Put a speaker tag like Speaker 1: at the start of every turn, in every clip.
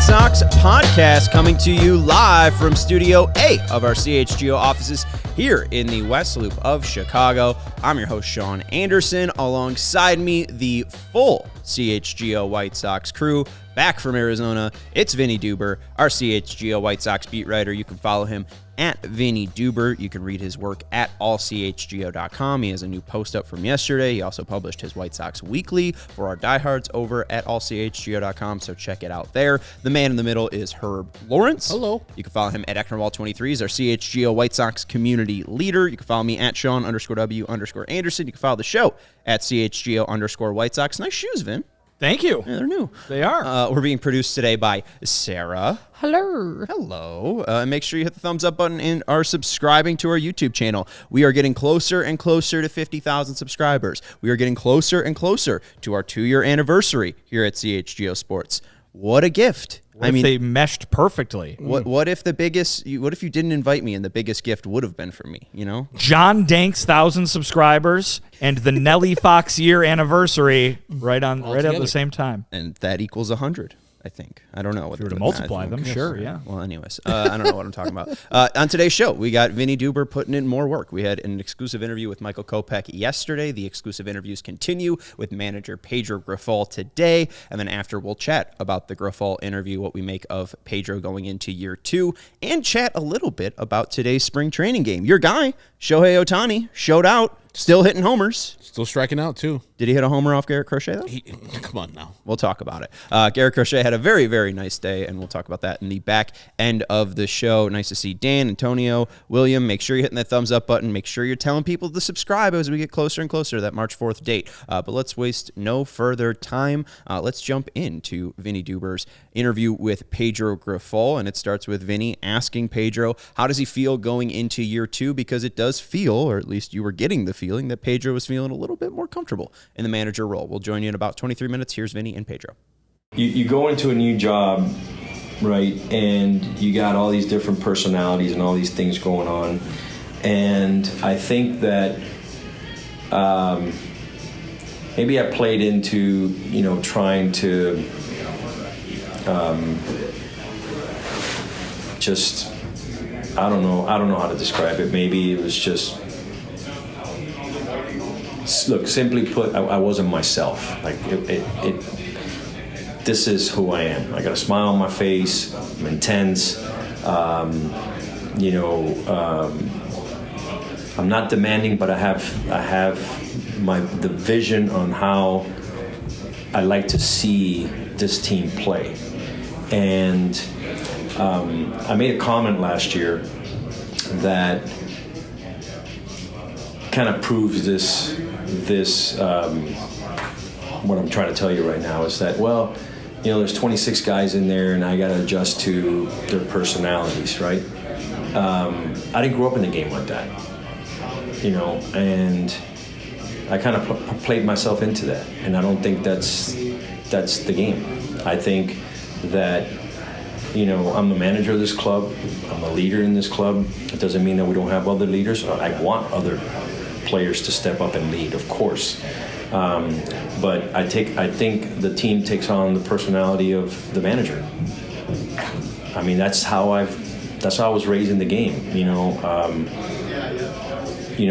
Speaker 1: White Sox podcast coming to you live from Studio A of our CHGO offices here in the West Loop of Chicago. I'm your host, Sean Anderson. Alongside me, the full CHGO White Sox crew. Back from Arizona, it's Vinnie Duber, our CHGO White Sox beat writer. You can follow him at Vinnie Duber. You can read his work at ALLCITY.com. He has a new post up from yesterday. He also published his White Sox Weekly for our diehards over at ALLCITY.com, so check it out there. The man in the middle is Herb Lawrence.
Speaker 2: Hello.
Speaker 1: You can follow him at acronym23. He's our CHGO White Sox community leader. You can follow me at Sean_W_Anderson. You can follow the show at CHGO_White Sox. Nice shoes, Vin.
Speaker 2: Thank you.
Speaker 1: Yeah, they're new.
Speaker 2: They are.
Speaker 1: We're being produced today by Sarah.
Speaker 2: Hello.
Speaker 1: Hello. And make sure you hit the thumbs up button and are subscribing to our YouTube channel. We are getting closer and closer to 50,000 subscribers. We are getting closer and closer to our 2-year anniversary here at CHGO Sports. What a gift.
Speaker 2: What if they meshed perfectly?
Speaker 1: What if what if you didn't invite me and the biggest gift would have been for me, you know?
Speaker 2: John Dank's 1,000 subscribers and the Nellie Fox year anniversary right at the same time.
Speaker 1: And that equals 100. I think. I don't know.
Speaker 2: If you were to multiply them, sure, yeah.
Speaker 1: Well, anyways, I don't know what I'm talking about. On today's show, we got Vinnie Duber putting in more work. We had an exclusive interview with Michael Kopech yesterday. The exclusive interviews continue with manager Pedro Grifol today. And then after, we'll chat about the Grifol interview, what we make of Pedro going into year 2, and chat a little bit about today's spring training game. Your guy, Shohei Ohtani, showed out. Still hitting homers.
Speaker 3: Still striking out, too.
Speaker 1: Did he hit a homer off Garrett Crochet, though?
Speaker 3: Come on now.
Speaker 1: We'll talk about it. Garrett Crochet had a very, very nice day, and we'll talk about that in the back end of the show. Nice to see Dan, Antonio, William. Make sure you're hitting that thumbs up button. Make sure you're telling people to subscribe as we get closer and closer to that March 4th date. But let's waste no further time. Let's jump into Vinnie Duber's interview with Pedro Grifol, and it starts with Vinnie asking Pedro, how does he feel going into year 2? Because it does feel, or at least you were getting the feeling, that Pedro was feeling a little bit more comfortable in the manager role. We'll join you in about 23 minutes. Here's Vinnie and Pedro.
Speaker 4: You go into a new job, right, and you got all these different personalities and all these things going on. And I think that maybe I played into, trying to just, I don't know how to describe it. Maybe it was just, look, simply put, I wasn't myself. Like this is who I am. I got a smile on my face. I'm intense. I'm not demanding, but I have the vision on how I like to see this team play. And I made a comment last year that kind of proves this what I'm trying to tell you right now is that, there's 26 guys in there and I got to adjust to their personalities, right? I didn't grow up in the game like that, and I kind of played myself into that, and I don't think that's the game. I think that, I'm the manager of this club, I'm a leader in this club. It doesn't mean that we don't have other leaders. I want other players to step up and lead, of course. But I think the team takes on the personality of the manager. I mean, that's how I was raised in the game.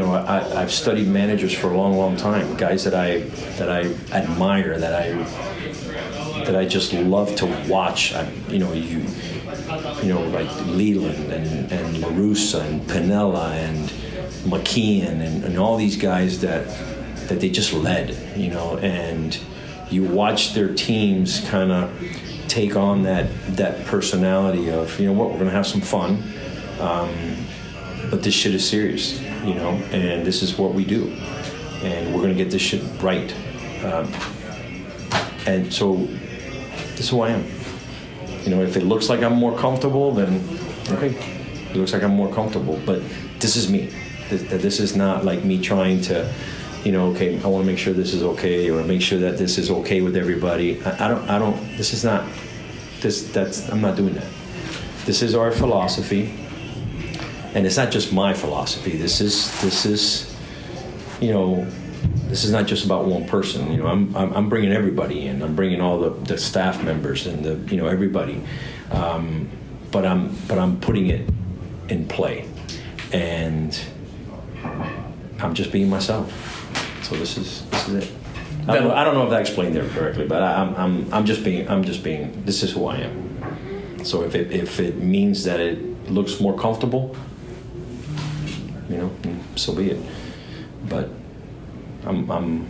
Speaker 4: I've studied managers for a long, long time. Guys that I admire, that I just love to watch. Like Leland and La Russa and Piniella and McKeon and all these guys that they just led, and you watch their teams kind of take on that personality of, we're going to have some fun, but this shit is serious, and this is what we do, and we're going to get this shit right. And so this is who I am. If it looks like I'm more comfortable, then okay, it looks like I'm more comfortable, but this is me. This is not like me trying to, okay, I want to make sure this is okay, or make sure that this is okay with everybody. I'm not doing that. This is our philosophy, and it's not just my philosophy. This is this is not just about one person. You know, I'm bringing everybody in. I'm bringing all the staff members and everybody. But I'm putting it in play, and I'm just being myself. So this is it. I don't know if that explained it correctly, but I'm just being. This is who I am. So if it means that it looks more comfortable, so be it. But I'm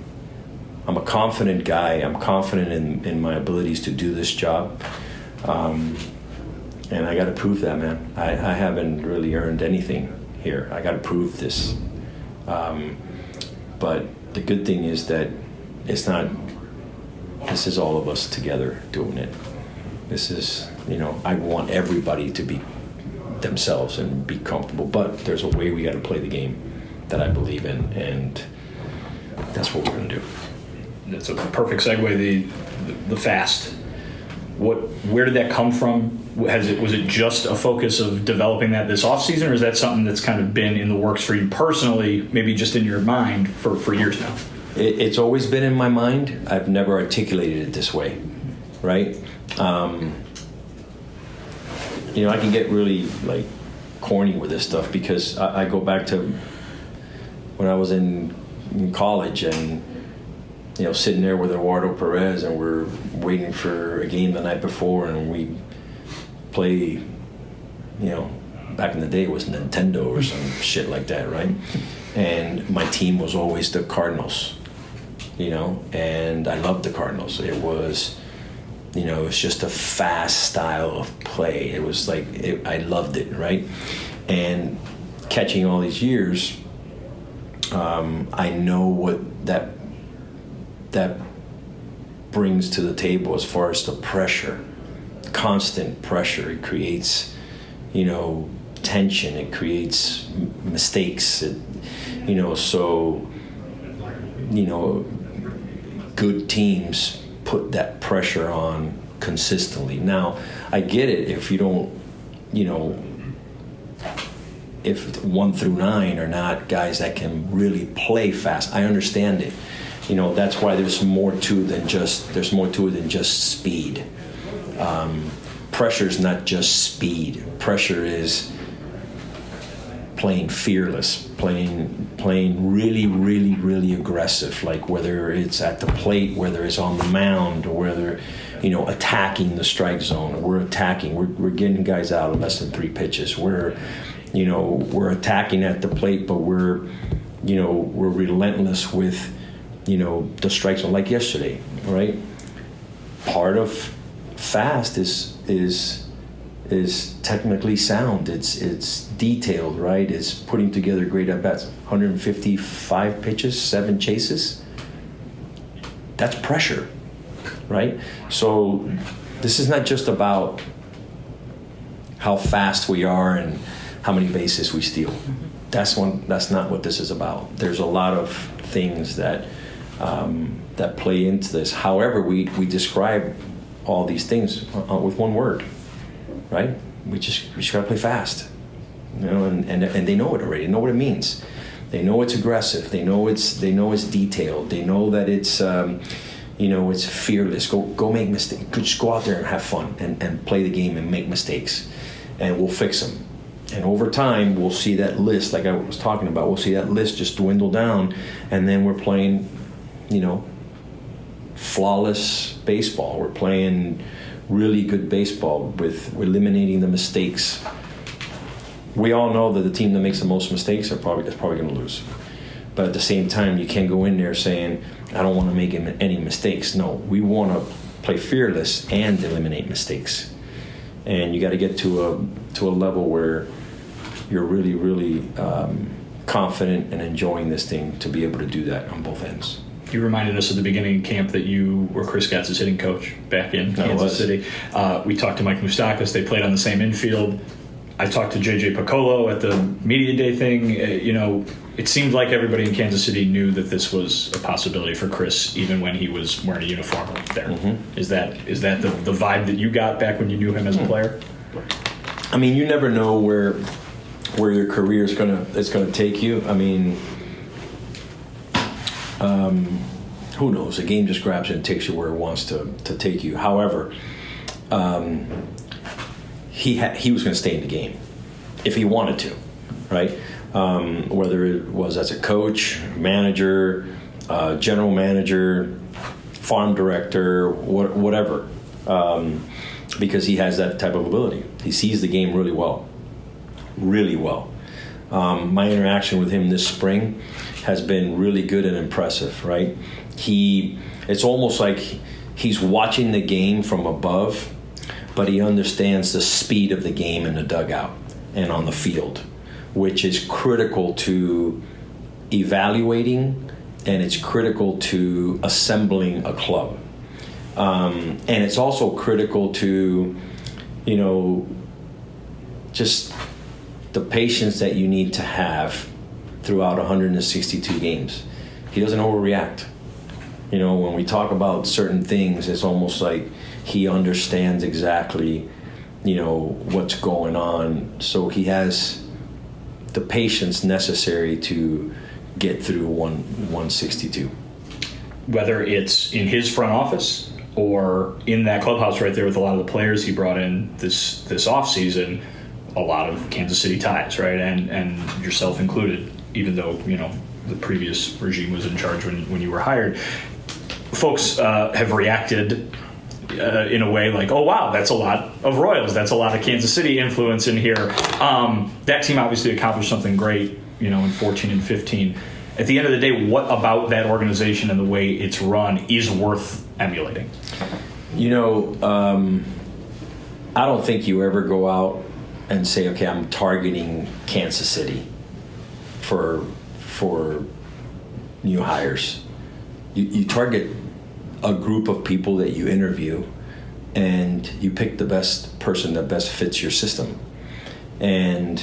Speaker 4: a confident guy. I'm confident in my abilities to do this job, and I got to prove that, man. I haven't really earned anything here. I got to prove this. But the good thing is that it's not. This is all of us together doing it. This is, I want everybody to be themselves and be comfortable. But there's a way we got to play the game that I believe in, and that's what we're going to do.
Speaker 5: That's a perfect segue. The fast. Where did that come from? Was it just a focus of developing that this offseason, or is that something that's kind of been in the works for you personally, maybe just in your mind for years now?
Speaker 4: It's always been in my mind. I've never articulated it this way, right? I can get really corny with this stuff because I go back to when I was in college and sitting there with Eduardo Perez and we're waiting for a game the night before and we play, back in the day it was Nintendo or some shit like that, right? And my team was always the Cardinals, and I loved the Cardinals. It was, it was just a fast style of play. It was I loved it, right? And catching all these years, I know what that brings to the table as far as the pressure, constant pressure. It creates, tension. It creates mistakes. Good teams put that pressure on consistently. Now, I get it if you don't, if 1 through 9 are not guys that can really play fast. I understand it. That's why there's more to it than just speed. Pressure is not just speed. Pressure is playing fearless, playing really, really, really aggressive. Like whether it's at the plate, whether it's on the mound, or whether attacking the strike zone. We're attacking. We're getting guys out of less than 3 pitches. We're attacking at the plate, but we're relentless with the strike zone, like yesterday, right? Part of fast is technically sound. It's detailed, right? It's putting together great at bats. 155 pitches, 7 chases. That's pressure, right? So this is not just about how fast we are and how many bases we steal. That's not what this is about. There's a lot of things that play into this. However, we describe all these things with one word, right? We just gotta play fast, and they know it already. They know what it means. They know it's aggressive. They know it's detailed. They know that it's it's fearless. Go make mistakes. Just go out there and have fun and play the game and make mistakes, and we'll fix them. And over time, we'll see that list, like I was talking about. We'll see that list just dwindle down, and then we're playing, flawless baseball. We're playing really good baseball with eliminating the mistakes. We all know that the team that makes the most mistakes is probably going to lose. But at the same time, you can't go in there saying, I don't want to make any mistakes. No, we want to play fearless and eliminate mistakes. And you got to get to a level where you're really, really confident and enjoying this thing to be able to do that on both ends.
Speaker 5: You reminded us at the beginning of camp that you were Chris Gatz's hitting coach back in Kansas City. We talked to Mike Moustakas. They played on the same infield. I talked to JJ Piccolo at the media day thing. It seemed like everybody in Kansas City knew that this was a possibility for Chris, even when he was wearing a uniform there. Mm-hmm. Is that the vibe that you got back when you knew him as a player?
Speaker 4: I mean, you never know where your career is gonna take you. I mean, who knows? The game just grabs you and takes you where it wants to take you. However, he was going to stay in the game if he wanted to, right? Whether it was as a coach, manager, general manager, farm director, whatever, because he has that type of ability. He sees the game really well, really well. My interaction with him this spring has been really good and impressive, right? It's almost like he's watching the game from above, but he understands the speed of the game in the dugout and on the field, which is critical to evaluating, and it's critical to assembling a club. And it's also critical to, just the patience that you need to have throughout 162 games. He doesn't overreact. When we talk about certain things, it's almost like he understands exactly, what's going on. So he has the patience necessary to get through 162.
Speaker 5: Whether it's in his front office or in that clubhouse right there with a lot of the players he brought in this offseason, a lot of Kansas City ties, right? And yourself included, even though, the previous regime was in charge when you were hired. Folks have reacted in a way like, oh, wow, that's a lot of Royals. That's a lot of Kansas City influence in here. That team obviously accomplished something great, in 14 and 15. At the end of the day, what about that organization and the way it's run is worth emulating?
Speaker 4: I don't think you ever go out and say, okay, I'm targeting Kansas City for new hires. You target a group of people that you interview, and you pick the best person that best fits your system. And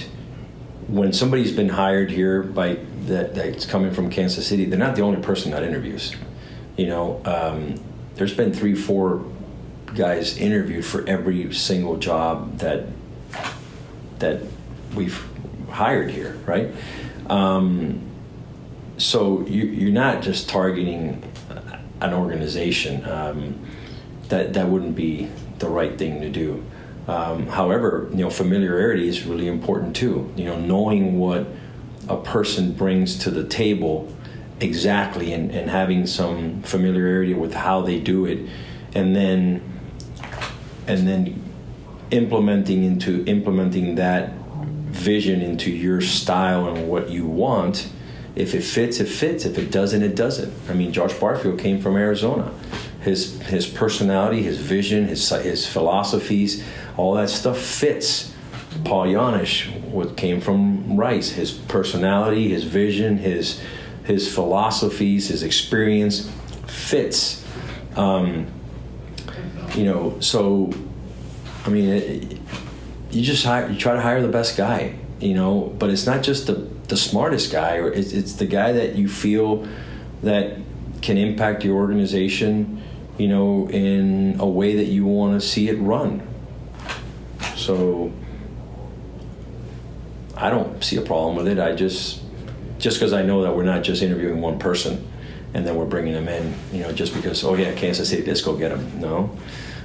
Speaker 4: when somebody's been hired here that's coming from Kansas City, they're not the only person that interviews. There's been 3-4 guys interviewed for every single job that we've hired here, right? So you're not just targeting an organization. That wouldn't be the right thing to do. However, familiarity is really important too. Knowing what a person brings to the table exactly, and having some familiarity with how they do it, and then implementing that vision into your style and what you want. If it fits, it fits. If it doesn't, it doesn't. I mean, Josh Barfield came from Arizona. His personality, his vision, his philosophies, all that stuff fits. Paul Yanish came from Rice. His personality, his vision, his philosophies, his experience fits. So I mean, you try to hire the best guy, but it's not just the smartest guy, or it's the guy that you feel that can impact your organization, in a way that you want to see it run. So I don't see a problem with it. I just because I know that we're not just interviewing one person and then we're bringing them in, just because, oh yeah, Kansas City, let's go get them. No.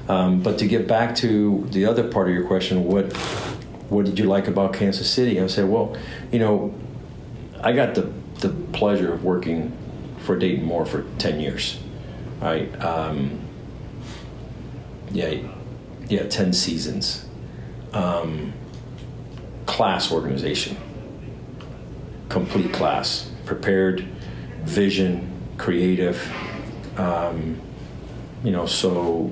Speaker 4: But to get back to the other part of your question, what did you like about Kansas City? I said, well, I got the pleasure of working for Dayton Moore for 10 years, right? 10 seasons. Class organization, complete class, prepared, vision, creative. So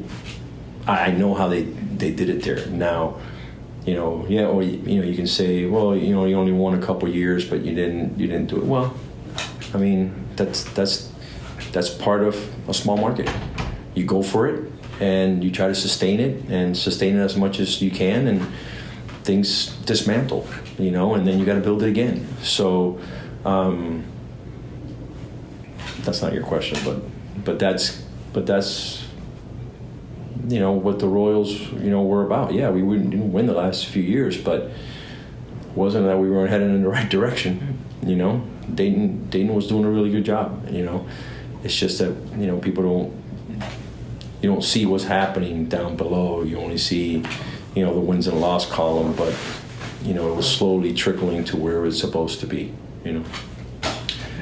Speaker 4: I know how they did it there. Now, you can say, well, you only won a couple years, but you didn't do it. Well, I mean, that's part of a small market. You go for it and you try to sustain it as much as you can, and things dismantle, and then you got to build it again. So that's not your question, but that's what the Royals were about. Yeah, we didn't win the last few years, but wasn't that we weren't heading in the right direction. You know, Dayton was doing a really good job. You know, it's just that, you know, you don't see what's happening down below. You only see, you know, the wins and loss column, but, you know, it was slowly trickling to where it's supposed to be, you know.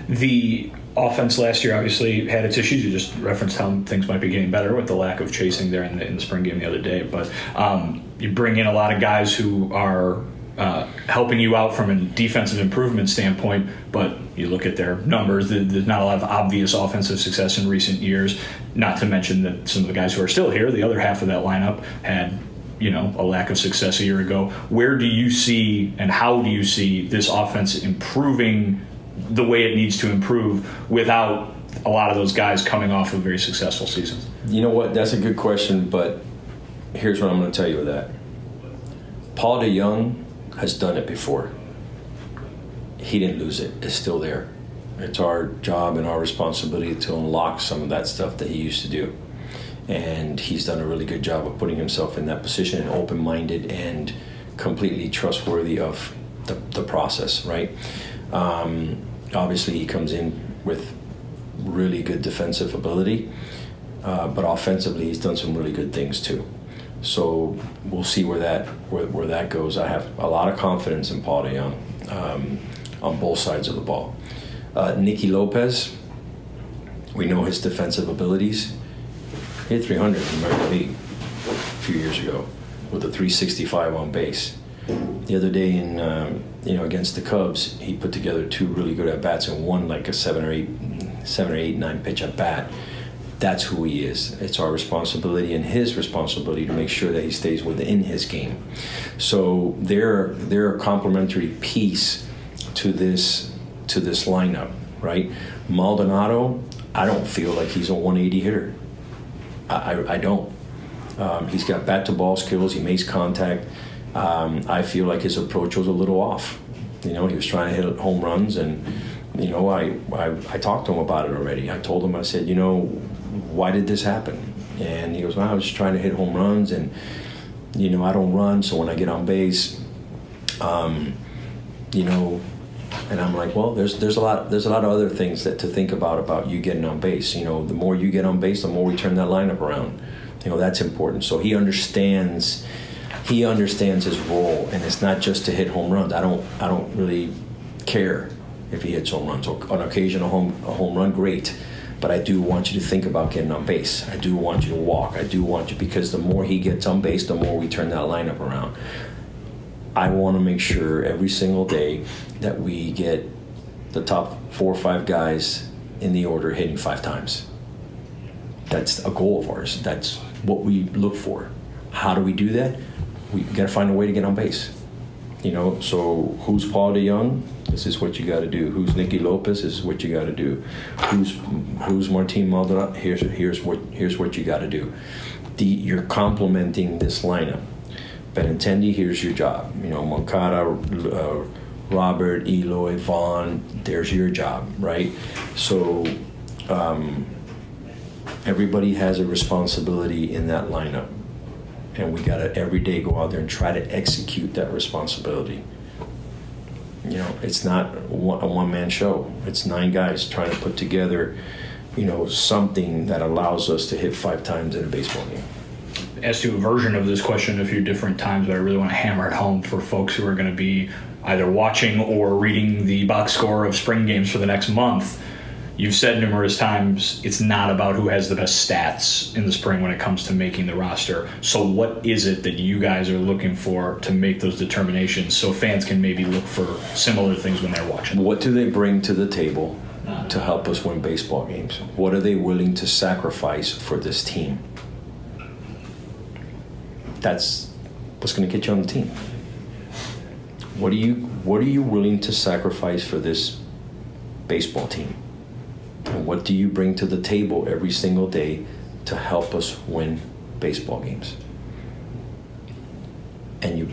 Speaker 5: The offense last year obviously had its issues. You just referenced how things might be getting better with the lack of chasing there in the spring game the other day. But you bring in a lot of guys who are helping you out from a defensive improvement standpoint, but you look at their numbers, there's not a lot of obvious offensive success in recent years, not to mention that some of the guys who are still here, the other half of that lineup, had, you know, a lack of success a year ago. Where do you see and how do you see this offense improving the way it needs to improve without a lot of those guys coming off of very successful seasons?
Speaker 4: You know what? That's a good question, but here's what I'm going to tell you with that. Paul DeYoung has done it before. He didn't lose it. It's still there. It's our job and our responsibility to unlock some of that stuff that he used to do. And he's done a really good job of putting himself in that position and open-minded and completely trustworthy of the process, right? Obviously, he comes in with really good defensive ability, but offensively, he's done some really good things too. So we'll see where that goes. I have a lot of confidence in Paul DeYoung on both sides of the ball. Nicky Lopez, we know his defensive abilities. He hit 300 in the American League a few years ago with a 365 on base. The other day against the Cubs, he put together 2 really good at bats and won like a 7 or 8, 9 pitch at bat. That's who he is. It's our responsibility and his responsibility to make sure that he stays within his game. So they're a complementary piece to this lineup, right? Maldonado, I don't feel like he's a 180 hitter. I don't. He's got bat-to-ball skills. He makes contact. I feel like his approach was a little off. You know, he was trying to hit home runs, and, you know, I talked to him about it already. I told him, I said, you know, why did this happen? And he goes, well, I was just trying to hit home runs, and, you know, I don't run, so when I get on base, you know, and I'm like, well, there's a lot of other things to think about you getting on base. You know, the more you get on base, the more we turn that lineup around. You know, that's important. So he understands his role, and it's not just to hit home runs. I don't really care if he hits home runs. On occasion, a home run, great. But I do want you to think about getting on base. I do want you to walk. I do want you, because the more he gets on base, the more we turn that lineup around. I want to make sure every single day that we get the top 4 or 5 guys in the order hitting 5 times. That's a goal of ours. That's what we look for. How do we do that? We got to find a way to get on base. You know, so who's Paul DeYoung? This is what you got to do. Who's Nicky Lopez? This is what you got to do. Who's Martin Maldonado? Here's what you got to do. You're complementing this lineup. Benintendi, here's your job. You know, Moncada, Robert, Eloy, Vaughn, there's your job, right? So everybody has a responsibility in that lineup. And we got to every day go out there and try to execute that responsibility. You know, it's not a one-man show. It's 9 guys trying to put together, you know, something that allows us to hit 5 times in a baseball game.
Speaker 5: Asked you a version of this question a few different times, but I really want to hammer it home for folks who are going to be either watching or reading the box score of spring games for the next month. You've said numerous times it's not about who has the best stats in the spring when it comes to making the roster. So what is it that you guys are looking for to make those determinations so fans can maybe look for similar things when they're watching?
Speaker 4: What do they bring to the table to help us win baseball games? What are they willing to sacrifice for this team? That's what's going to get you on the team. What are you willing to sacrifice for this baseball team? And what do you bring to the table every single day to help us win baseball games? And you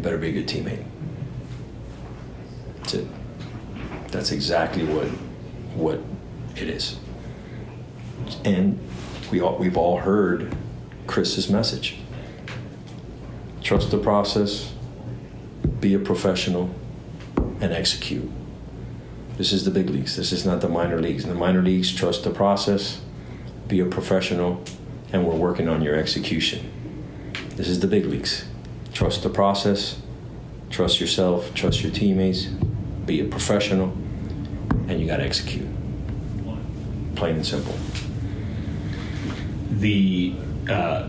Speaker 4: better be a good teammate. That's it. That's exactly what it is. And we've all heard Chris's message. Trust the process, be a professional, and execute. This is the big leagues. This is not the minor leagues. In the minor leagues, trust the process, be a professional, and we're working on your execution. This is the big leagues. Trust the process, trust yourself, trust your teammates, be a professional, and you got to execute. Plain and simple.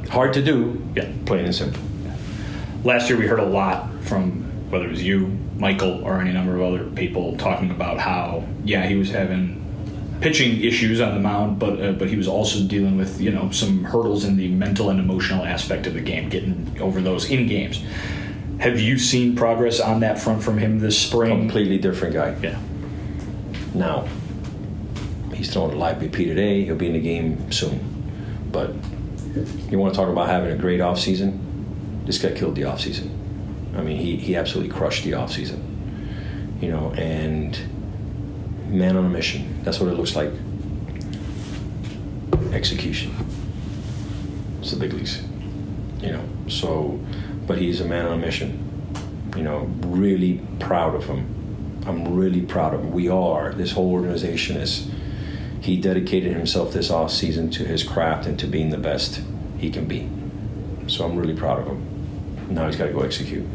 Speaker 4: Hard to do,
Speaker 5: yeah,
Speaker 4: plain and simple.
Speaker 5: Last year we heard a lot from, whether it was you, Michael, or any number of other people, talking about how, he was having pitching issues on the mound, but he was also dealing with, some hurdles in the mental and emotional aspect of the game, getting over those in games. Have you seen progress on that front from him this spring?
Speaker 4: Completely different guy.
Speaker 5: Yeah.
Speaker 4: Now, he's throwing a live BP today. He'll be in the game soon. But you want to talk about having a great offseason? This guy killed the offseason. I mean, he absolutely crushed the offseason. And man on a mission. That's what it looks like. Execution. It's the big leagues. So, but he's a man on a mission. Really proud of him. I'm really proud of him. We are. This whole organization is. He dedicated himself this off season to his craft and to being the best he can be. So I'm really proud of him. Now he's got to go execute.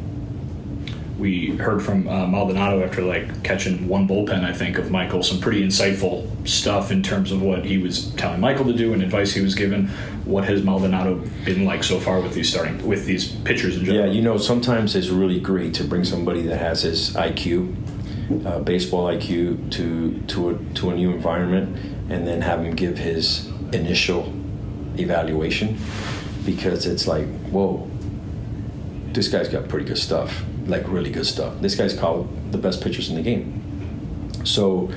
Speaker 5: We heard from Maldonado after catching one bullpen, I think, of Michael, some pretty insightful stuff in terms of what he was telling Michael to do and advice he was given. What has Maldonado been like so far with these pitchers in general?
Speaker 4: Yeah, sometimes it's really great to bring somebody that has his IQ, baseball IQ, to a new environment, and then have him give his initial evaluation, because it's like, whoa, this guy's got pretty good stuff, really good stuff. This guy's called the best pitchers in the game. So,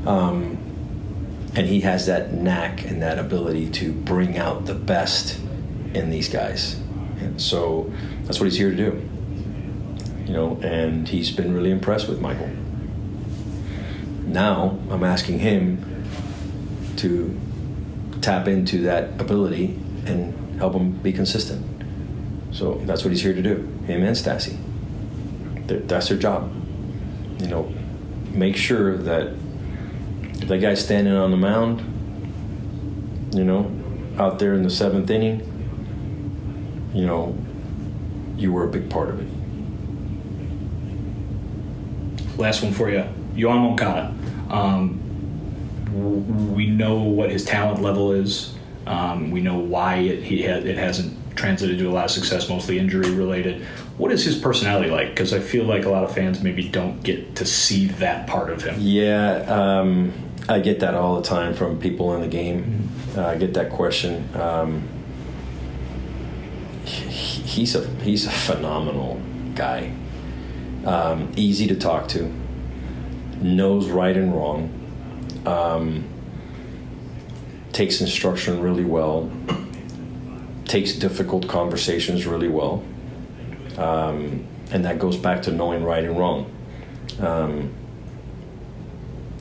Speaker 4: and he has that knack and that ability to bring out the best in these guys. And so that's what he's here to do. And he's been really impressed with Michael. Now I'm asking him to tap into that ability and help him be consistent. So that's what he's here to do, him and Stassi. That's their job. Make sure that if that guy's standing on the mound, out there in the 7th inning, you were a big part of it.
Speaker 5: Last one for you. Yohan Moncada. We know what his talent level is. We know why it hasn't translated to a lot of success, mostly injury related. What is his personality like? Because I feel like a lot of fans maybe don't get to see that part of him. Yeah,
Speaker 4: I get that all the time from people in the game. I get that question. He's a phenomenal guy. Easy to talk to. Knows right and wrong. Takes instruction really well. Takes difficult conversations really well. And that goes back to knowing right and wrong. And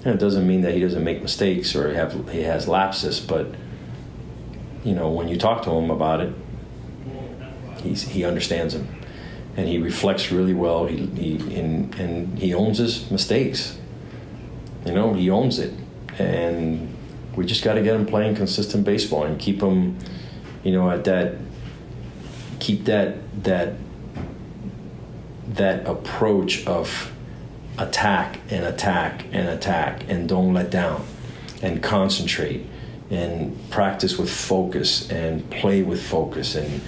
Speaker 4: it doesn't mean that he doesn't make mistakes or he has lapses, but when you talk to him about it, he understands them, and he reflects really well. He owns his mistakes. He owns it, and we just got to get him playing consistent baseball and keep him, at that. Keep that approach of attack and attack and attack, and don't let down, and concentrate, and practice with focus and play with focus, and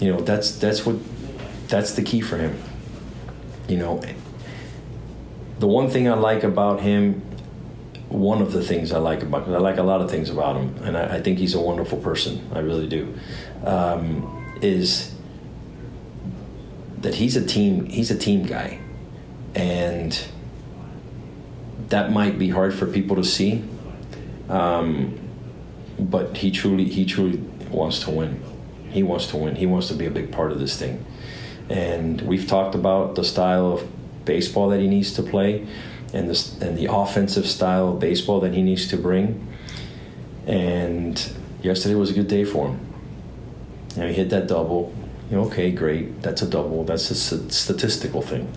Speaker 4: that's the key for him. The one thing I like about him, one of the things I like about him, I like a lot of things about him, and I think he's a wonderful person, I really do, is that he's a team guy. And that might be hard for people to see, but he truly wants to win. He wants to win. He wants to be a big part of this thing. And we've talked about the style of baseball that he needs to play, and the offensive style of baseball that he needs to bring. And yesterday was a good day for him. He hit that double. Okay, great. That's a double. That's a statistical thing.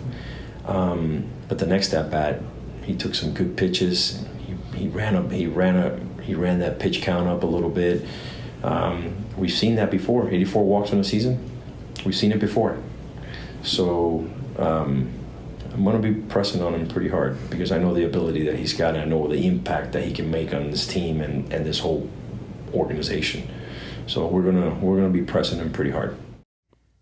Speaker 4: But the next at bat, he took some good pitches. He ran that pitch count up a little bit. We've seen that before. 84 walks in a season. We've seen it before. So I'm going to be pressing on him pretty hard because I know the ability that he's got, and I know the impact that he can make on this team and this whole organization. So we're gonna be pressing him pretty hard.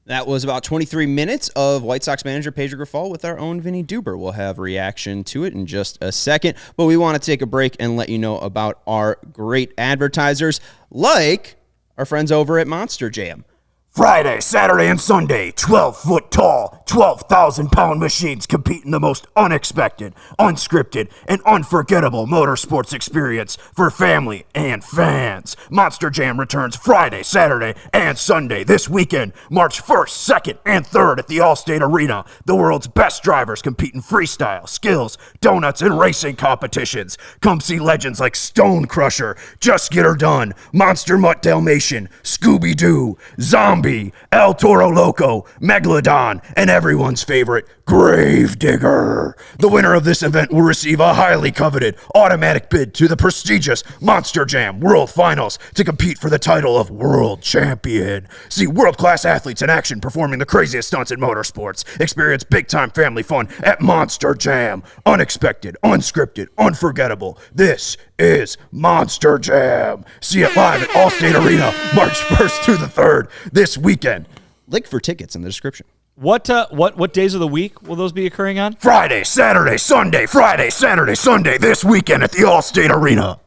Speaker 1: That was about 23 minutes of White Sox manager Pedro Grifol with our own Vinnie Duber. We'll have reaction to it in just a second, but we want to take a break and let you know about our great advertisers, like our friends over at Monster Jam.
Speaker 6: Friday, Saturday, and Sunday, 12-foot tall, 12,000-pound machines compete in the most unexpected, unscripted, and unforgettable motorsports experience for family and fans. Monster Jam returns Friday, Saturday, and Sunday this weekend, March 1st, 2nd, and 3rd at the Allstate Arena. The world's best drivers compete in freestyle, skills, donuts, and racing competitions. Come see legends like Stone Crusher, Just Get Her Done, Monster Mutt Dalmatian, Scooby-Doo, Zombie, El Toro Loco, Megalodon, and everyone's favorite, Gravedigger. The winner of this event will receive a highly coveted automatic bid to the prestigious Monster Jam World Finals to compete for the title of World Champion. See world-class athletes in action performing the craziest stunts in motorsports. Experience big-time family fun at Monster Jam. Unexpected, unscripted, unforgettable. This is Monster Jam. See it live at Allstate Arena, March 1st through the 3rd this weekend.
Speaker 1: Link for tickets in the description.
Speaker 2: What days of the week will those be occurring on?
Speaker 6: Friday, Saturday, Sunday, Friday, Saturday, Sunday this weekend at the Allstate Arena.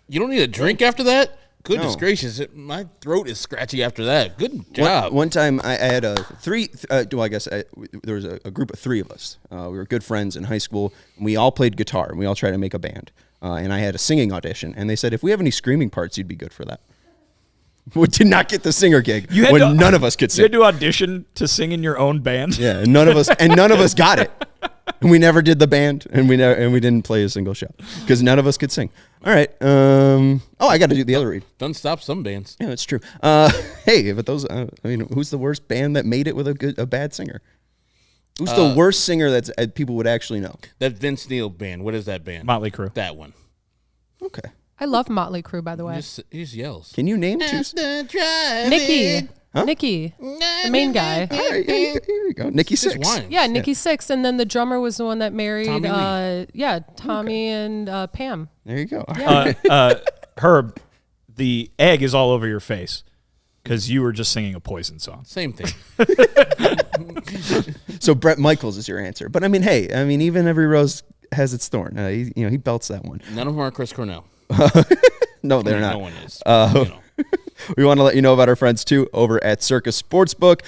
Speaker 3: You don't need a drink after that? Goodness
Speaker 1: No.
Speaker 3: gracious, my throat is scratchy after that. Good job.
Speaker 1: One time I had there was a group of three of us. We were good friends in high school, and we all played guitar, and we all tried to make a band. And I had a singing audition, and they said, if we have any screaming parts, you'd be good for that. We did not get the singer gig none of us could sing.
Speaker 2: You had to audition to sing in your own band?
Speaker 1: Yeah, and none of us got it. And we never did the band, and we didn't play a single show because none of us could sing. All right. I got to do the other read.
Speaker 3: Doesn't stop some bands.
Speaker 1: Yeah, that's true. Hey, but those, who's the worst band that made it with a bad singer? Who's the worst singer that people would actually know?
Speaker 3: That Vince Neil band. What is that band?
Speaker 2: Motley Crue.
Speaker 3: That one.
Speaker 1: Okay.
Speaker 7: I love Motley Crue, by the way.
Speaker 3: He just yells.
Speaker 1: Can you name two?
Speaker 7: Nikki.
Speaker 1: Huh?
Speaker 7: Nikki. The main guy.
Speaker 1: All right, here you go. Nikki Sixx.
Speaker 3: Wine.
Speaker 7: Yeah, Nikki Sixx. And then the drummer was the one that married,
Speaker 3: Tommy
Speaker 7: Tommy and Pam.
Speaker 1: There you go.
Speaker 2: Herb, the egg is all over your face because you were just singing a Poison song.
Speaker 3: Same thing.
Speaker 1: So Bret Michaels is your answer. But even every rose has its thorn. He belts that one.
Speaker 3: None of them are Chris Cornell.
Speaker 1: No, they're not.
Speaker 3: No one is.
Speaker 1: We want to let you know about our friends, too, over at CIRCA Sportsbook.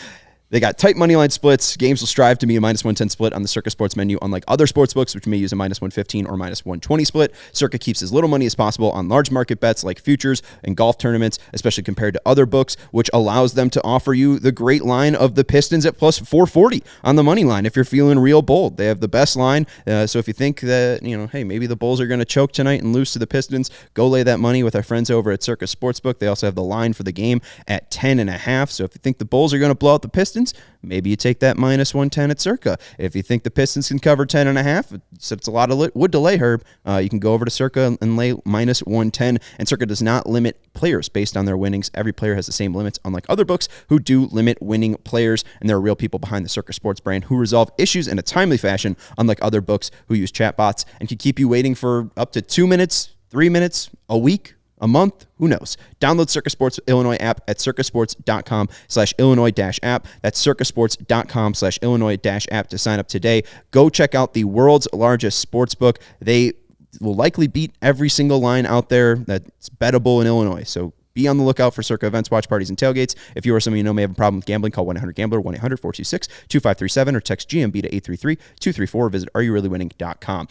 Speaker 1: They got tight money line splits. Games will strive to be a -110 split on the CIRCA Sports menu, unlike other sports books, which may use a -115 or -120 split. CIRCA keeps as little money as possible on large market bets like futures and golf tournaments, especially compared to other books, which allows them to offer you the great line of the Pistons at plus 440 on the money line if you're feeling real bold. They have the best line, so if you think that, hey, maybe the Bulls are going to choke tonight and lose to the Pistons, go lay that money with our friends over at CIRCA Sportsbook. They also have the line for the game at 10.5, so if you think the Bulls are going to blow out the Pistons, maybe you take that -110 at CIRCA. If you think the Pistons can cover 10.5, since it's a lot of wood to lay, Herb, you can go over to CIRCA and lay -110. And CIRCA does not limit players based on their winnings. Every player has the same limits, unlike other books who do limit winning players. And there are real people behind the CIRCA Sports brand who resolve issues in a timely fashion, unlike other books who use chatbots and can keep you waiting for up to 2 minutes, 3 minutes, a week, a month, who knows? Download CIRCA Sports Illinois app at circasports.com/Illinois-app. That's circasports.com/Illinois-app to sign up today. Go check out the world's largest sports book. They will likely beat every single line out there that's bettable in Illinois. So be on the lookout for CIRCA events, watch parties, and tailgates. If you or someone you know may have a problem with gambling, call 1-800-GAMBLER, 1-800-426-2537, or text GMB to 833-234. Visit areyoureallywinning.com.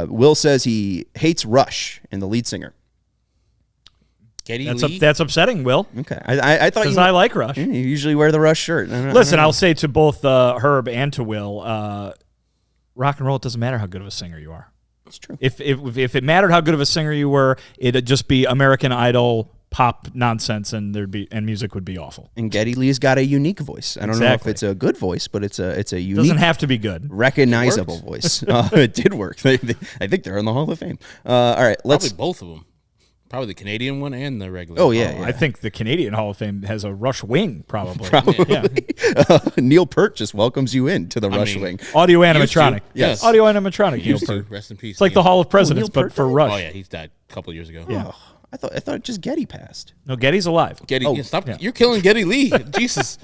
Speaker 1: Will says he hates Rush and the lead singer.
Speaker 2: That's upsetting, Will.
Speaker 1: Okay, I thought
Speaker 2: because I like Rush.
Speaker 1: You usually wear the Rush shirt.
Speaker 2: Listen, I'll say to both Herb and to Will, rock and roll. It doesn't matter how good of a singer you are.
Speaker 1: That's true.
Speaker 2: If it mattered how good of a singer you were, it'd just be American Idol pop nonsense, and music would be awful.
Speaker 1: And Geddy Lee's got a unique voice. I don't know if it's a good voice, but it's a unique.
Speaker 2: Doesn't have to be good.
Speaker 1: Recognizable voice. It did work. I think they're in the Hall of Fame. All right, let's.
Speaker 3: Probably both of them. Probably the Canadian one and the regular.
Speaker 1: Oh yeah,
Speaker 2: I think the Canadian Hall of Fame has a Rush Wing, probably.
Speaker 1: Yeah. Neil Peart just welcomes you in to the Rush Wing.
Speaker 2: Audio animatronic.
Speaker 1: Yes.
Speaker 2: Audio animatronic. Neil Peart.
Speaker 3: Rest in peace.
Speaker 2: It's like the Hall of Presidents,
Speaker 1: Neil
Speaker 2: but for Rush.
Speaker 3: Oh yeah, he's died a couple of years ago.
Speaker 2: Yeah.
Speaker 1: I thought just Geddy passed.
Speaker 2: No, Geddy's alive.
Speaker 3: Geddy, stop! You're killing Geddy Lee. Jesus.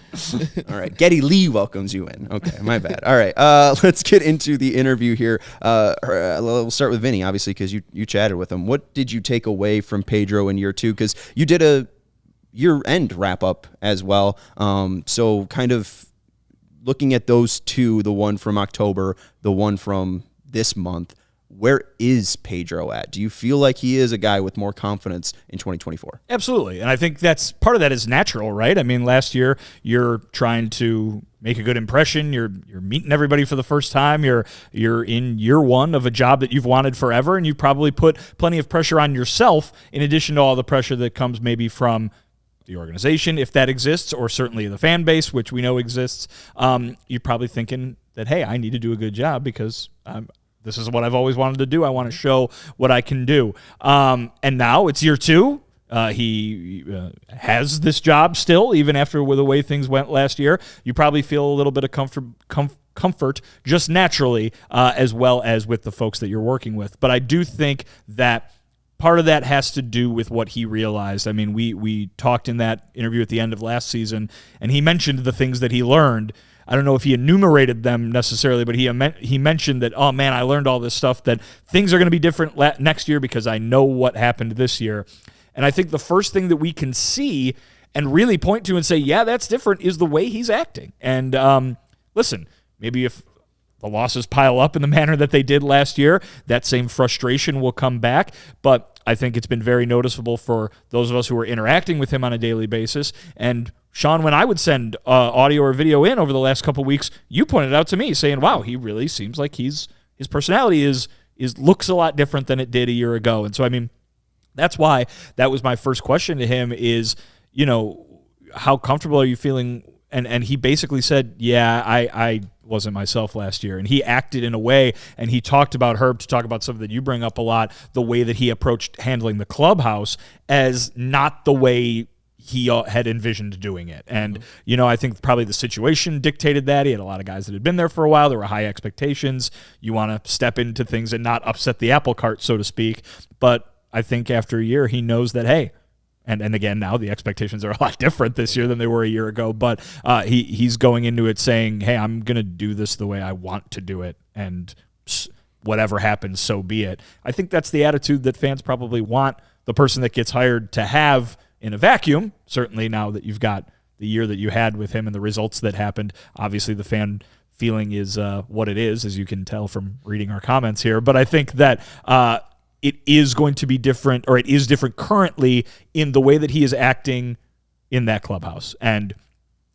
Speaker 1: All right, Geddy Lee welcomes you in. Okay, my bad. All right, let's get into the interview here. We'll start with Vinny, obviously, because you chatted with him. What did you take away from Pedro in year 2? Because you did a year-end wrap-up as well. So kind of looking at those two, the one from October, the one from this month, where is Pedro at? Do you feel like he is a guy with more confidence in 2024?
Speaker 2: Absolutely. And I think that's part of that is natural, right? I mean, last year you're trying to make a good impression. You're meeting everybody for the first time. You're in year 1 of a job that you've wanted forever, and you've probably put plenty of pressure on yourself in addition to all the pressure that comes maybe from the organization, if that exists, or certainly the fan base, which we know exists. You're probably thinking that, hey, I need to do a good job because this is what I've always wanted to do. I want to show what I can do. And now it's year 2. He has this job still, even after the way things went last year. You probably feel a little bit of comfort just naturally, as well as with the folks that you're working with. But I do think that part of that has to do with what he realized. I mean, we talked in that interview at the end of last season, and he mentioned the things that he learned. I don't know if he enumerated them necessarily, but he mentioned that, oh, man, I learned all this stuff, that things are going to be different next year because I know what happened this year. And I think the first thing that we can see and really point to and say, yeah, that's different, is the way he's acting. And listen, maybe if the losses pile up in the manner that they did last year, that same frustration will come back. But I think it's been very noticeable for those of us who are interacting with him on a daily basis. And Sean, when I would send audio or video in over the last couple of weeks, you pointed out to me saying, wow, he really seems like his personality looks a lot different than it did a year ago. And so, I mean, that's why that was my first question to him is, how comfortable are you feeling? And he basically said, yeah, I wasn't myself last year. And he acted in a way, and he talked about Herb, to talk about something that you bring up a lot, the way that he approached handling the clubhouse as not the way he had envisioned doing it. And, I think probably the situation dictated that. He had a lot of guys that had been there for a while. There were high expectations. You want to step into things and not upset the apple cart, so to speak. But I think after a year, he knows that, hey, and again, now the expectations are a lot different this year than they were a year ago, but he's going into it saying, hey, I'm going to do this the way I want to do it, and whatever happens, so be it. I think that's the attitude that fans probably want the person that gets hired to have in a vacuum, certainly now that you've got the year that you had with him and the results that happened. Obviously, the fan feeling is what it is, as you can tell from reading our comments here, but I think that it is going to be different, or it is different currently in the way that he is acting in that clubhouse. And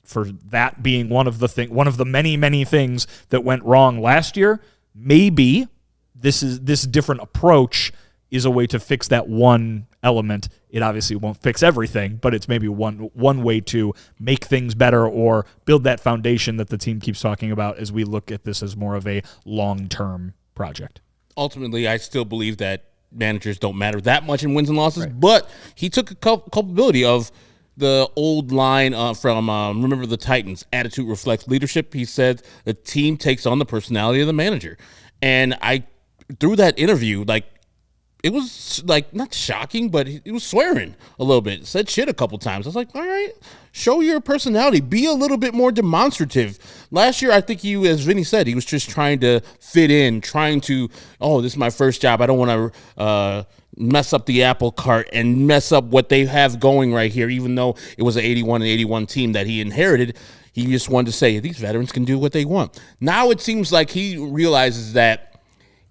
Speaker 2: for that being one of the many, many things that went wrong last year, maybe this different approach is a way to fix that one element. It obviously won't fix everything, but it's maybe one way to make things better or build that foundation that the team keeps talking about as we look at this as more of a long-term project.
Speaker 3: Ultimately, I still believe that managers don't matter that much in wins and losses, but he took a culpability of the old line from Remember the Titans, attitude reflects leadership. He said the team takes on the personality of the manager. And through that interview, it was not shocking, but he was swearing a little bit, said shit a couple times. I was like, all right, show your personality, be a little bit more demonstrative. Last year, I think he, as Vinny said, he was just trying to fit in, trying to, this is my first job. I don't want to mess up the apple cart and mess up what they have going right here, even though it was an 81 team that he inherited. He just wanted to say, these veterans can do what they want. Now it seems like he realizes that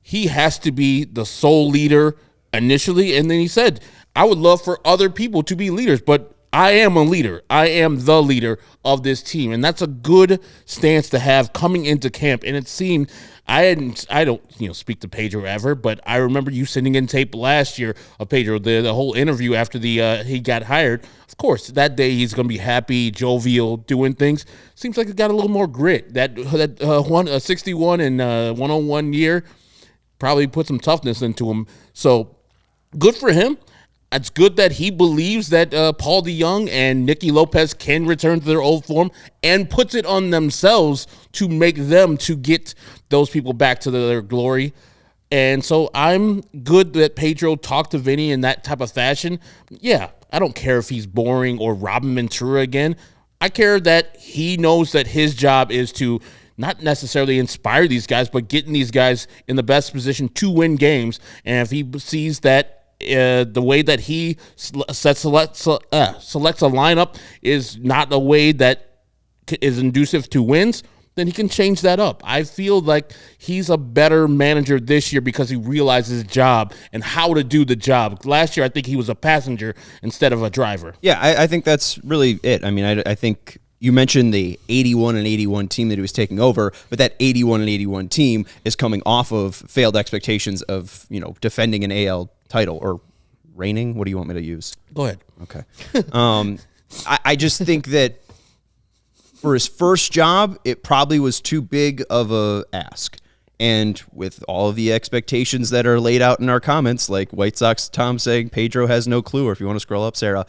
Speaker 3: he has to be the sole leader initially, and then he said, I would love for other people to be leaders, but I am a leader. I am the leader of this team. And that's a good stance to have coming into camp. And it seemed, I don't speak to Pedro ever, but I remember you sending in tape last year of Pedro, the whole interview after he got hired. Of course, that day he's going to be happy, jovial, doing things. Seems like it got a little more grit. That 61 and 101 year probably put some toughness into him. So good for him. It's good that he believes that Paul DeJong and Nicky Lopez can return to their old form and puts it on themselves to make them to get those people back to their glory. And so I'm good that Pedro talked to Vinny in that type of fashion. Yeah, I don't care if he's boring or Robin Ventura again. I care that he knows that his job is to not necessarily inspire these guys, but getting these guys in the best position to win games. And if he sees that the way that he selects a lineup is not a way that is conducive to wins, then he can change that up. I feel like he's a better manager this year because he realizes his job and how to do the job. Last year, I think he was a passenger instead of a driver.
Speaker 1: Yeah, I think that's really it. I mean, I think you mentioned the 81 team that he was taking over, but that 81 team is coming off of failed expectations of, defending an AL title or reigning. What do you want me to use?
Speaker 3: Go ahead.
Speaker 1: Okay. I just think that for his first job, it probably was too big of a ask. And with all of the expectations that are laid out in our comments, like White Sox Tom saying Pedro has no clue, or if you want to scroll up, Sarah,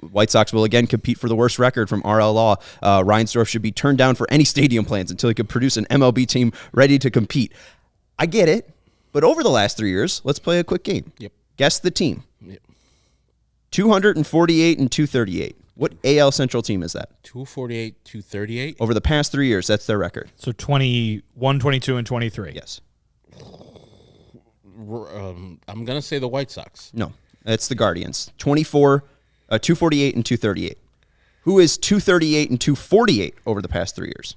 Speaker 1: White Sox will again compete for the worst record from RL Law. Reinsdorf should be turned down for any stadium plans until he could produce an MLB team ready to compete. I get it. But over the last 3 years, let's play a quick game.
Speaker 3: Yep.
Speaker 1: Guess the team.
Speaker 3: Yep.
Speaker 1: 248 and 238. What AL Central team is that?
Speaker 3: 248, 238.
Speaker 1: Over the past 3 years, that's their record.
Speaker 2: So 21, 22, and 23.
Speaker 1: Yes.
Speaker 3: I'm going to say the White Sox.
Speaker 1: No, that's the Guardians. 248 and 238. Who is 238 and 248 over the past 3 years?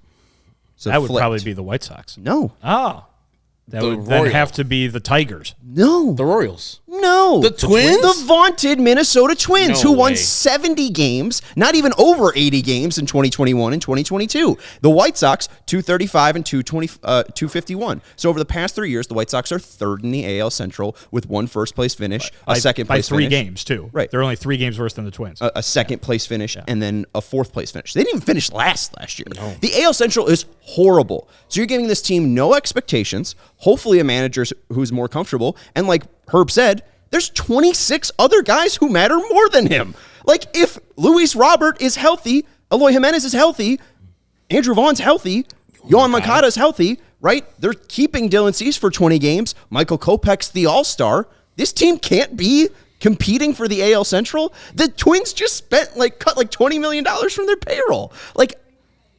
Speaker 1: So
Speaker 2: that would
Speaker 1: flipped.
Speaker 2: probably be the White Sox.
Speaker 1: No.
Speaker 2: Oh. That
Speaker 3: The
Speaker 2: would then
Speaker 3: Royals.
Speaker 2: have to be the Tigers.
Speaker 1: No.
Speaker 3: The Royals.
Speaker 1: No.
Speaker 3: The Twins?
Speaker 1: The vaunted Minnesota Twins,
Speaker 3: No
Speaker 1: who won
Speaker 3: way.
Speaker 1: 70 games, not even over 80 games in 2021 and 2022. The White Sox, 235 and 251. So over the past 3 years, the White Sox are third in the AL Central with one first-place finish, a second-place
Speaker 2: by 3
Speaker 1: finish.
Speaker 2: games, too.
Speaker 1: Right.
Speaker 2: They're only 3 games worse than the Twins.
Speaker 1: A second-place finish, and then a fourth-place finish. They didn't even finish last year. No. The AL Central is horrible. So you're giving this team no expectations, hopefully a manager who's more comfortable, and like Herb said, there's 26 other guys who matter more than him. Like, if Luis Robert is healthy, Eloy Jimenez is healthy, Andrew Vaughn's healthy, Yohan Moncada's healthy, right? They're keeping Dylan Cease for 20 games. Michael Kopech's the all-star. This team can't be competing for the AL Central. The Twins just cut $20 million from their payroll. Like,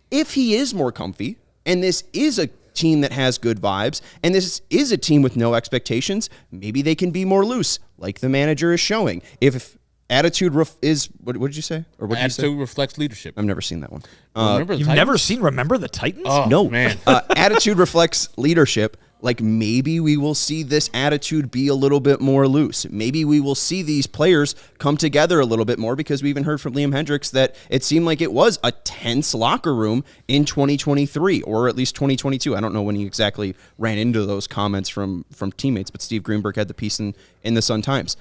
Speaker 1: if he is more comfy, and this is a team that has good vibes, and this is a team with no expectations, maybe they can be more loose, like the manager is showing. If attitude is, what did you say? Or what did you say?
Speaker 3: Attitude reflects leadership.
Speaker 1: I've never seen that one.
Speaker 3: Remember the
Speaker 2: You've
Speaker 3: Titans?
Speaker 2: never seen Remember the Titans?
Speaker 3: Oh,
Speaker 1: No,
Speaker 3: man.
Speaker 1: Attitude reflects leadership. Like, maybe we will see this attitude be a little bit more loose. Maybe we will see these players come together a little bit more, because we even heard from Liam Hendricks that it seemed like it was a tense locker room in 2023, or at least 2022. I don't know when he exactly ran into those comments from teammates, but Steve Greenberg had the piece in the Sun-Times.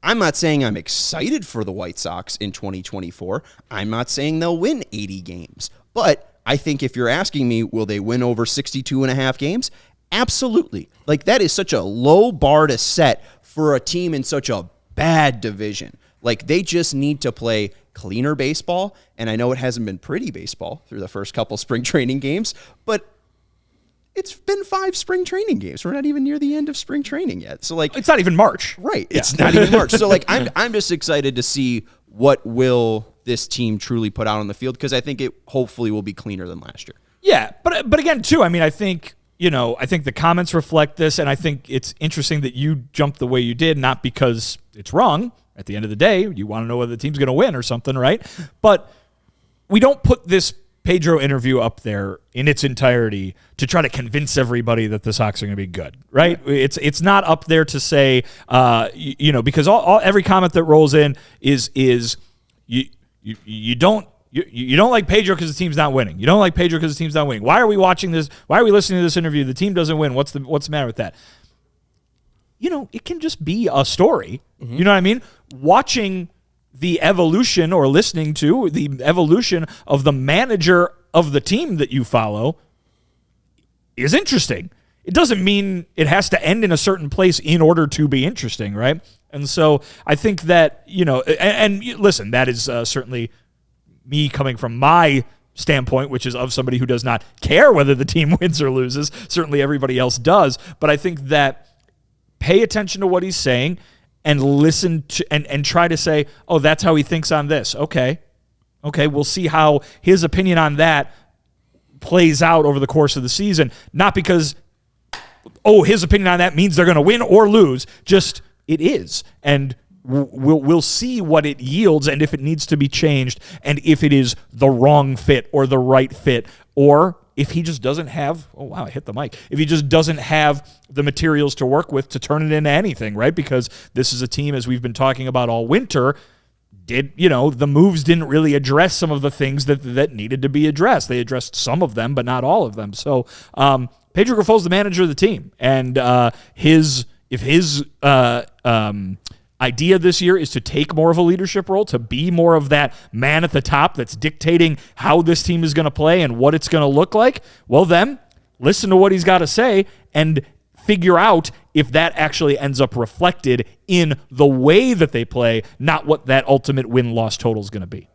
Speaker 1: I'm not saying I'm excited for the White Sox in 2024. I'm not saying they'll win 80 games. But I think if you're asking me, will they win over 62 and a half games? Absolutely. Like, that is such a low bar to set for a team in such a bad division. Like, they just need to play cleaner baseball. And I know it hasn't been pretty baseball through the first couple spring training games, but it's been 5 spring training games. We're not even near the end of spring training yet. So, like,
Speaker 2: It's not even March.
Speaker 1: right. It's not even March. So, like, I'm just excited to see what will this team truly put out on the field, because I think it hopefully will be cleaner than last year.
Speaker 2: Yeah, but again, too, I mean, I think the comments reflect this, and I think it's interesting that you jumped the way you did, not because it's wrong. At the end of the day, you want to know whether the team's going to win or something, right? But we don't put this Pedro interview up there in its entirety to try to convince everybody that the Sox are going to be good, right? Yeah. It's not up there to say, because every comment that rolls in is you don't like Pedro because the team's not winning. You don't like Pedro because the team's not winning. Why are we watching this? Why are we listening to this interview? The team doesn't win. What's the matter with that? It can just be a story. Mm-hmm. You know what I mean? Watching the evolution or listening to the evolution of the manager of the team that you follow is interesting. It doesn't mean it has to end in a certain place in order to be interesting, right? And so I think that, and listen, that is certainly me coming from my standpoint, which is of somebody who does not care whether the team wins or loses. Certainly everybody else does. But I think that pay attention to what he's saying and listen to and try to say, oh, that's how he thinks on this. Okay, we'll see how his opinion on that plays out over the course of the season. Not because, his opinion on that means they're going to win or lose. Just it is. And we'll see what it yields and if it needs to be changed and if it is the wrong fit or the right fit, or if he just doesn't have, I hit the mic. If he just doesn't have the materials to work with to turn it into anything, right? Because this is a team, as we've been talking about all winter, the moves didn't really address some of the things that needed to be addressed. They addressed some of them, but not all of them. So Pedro Grifol is the manager of the team, and his idea this year is to take more of a leadership role, to be more of that man at the top that's dictating how this team is going to play and what it's going to look like. Well, then listen to what he's got to say and figure out if that actually ends up reflected in the way that they play, not what that ultimate win-loss total is going to be.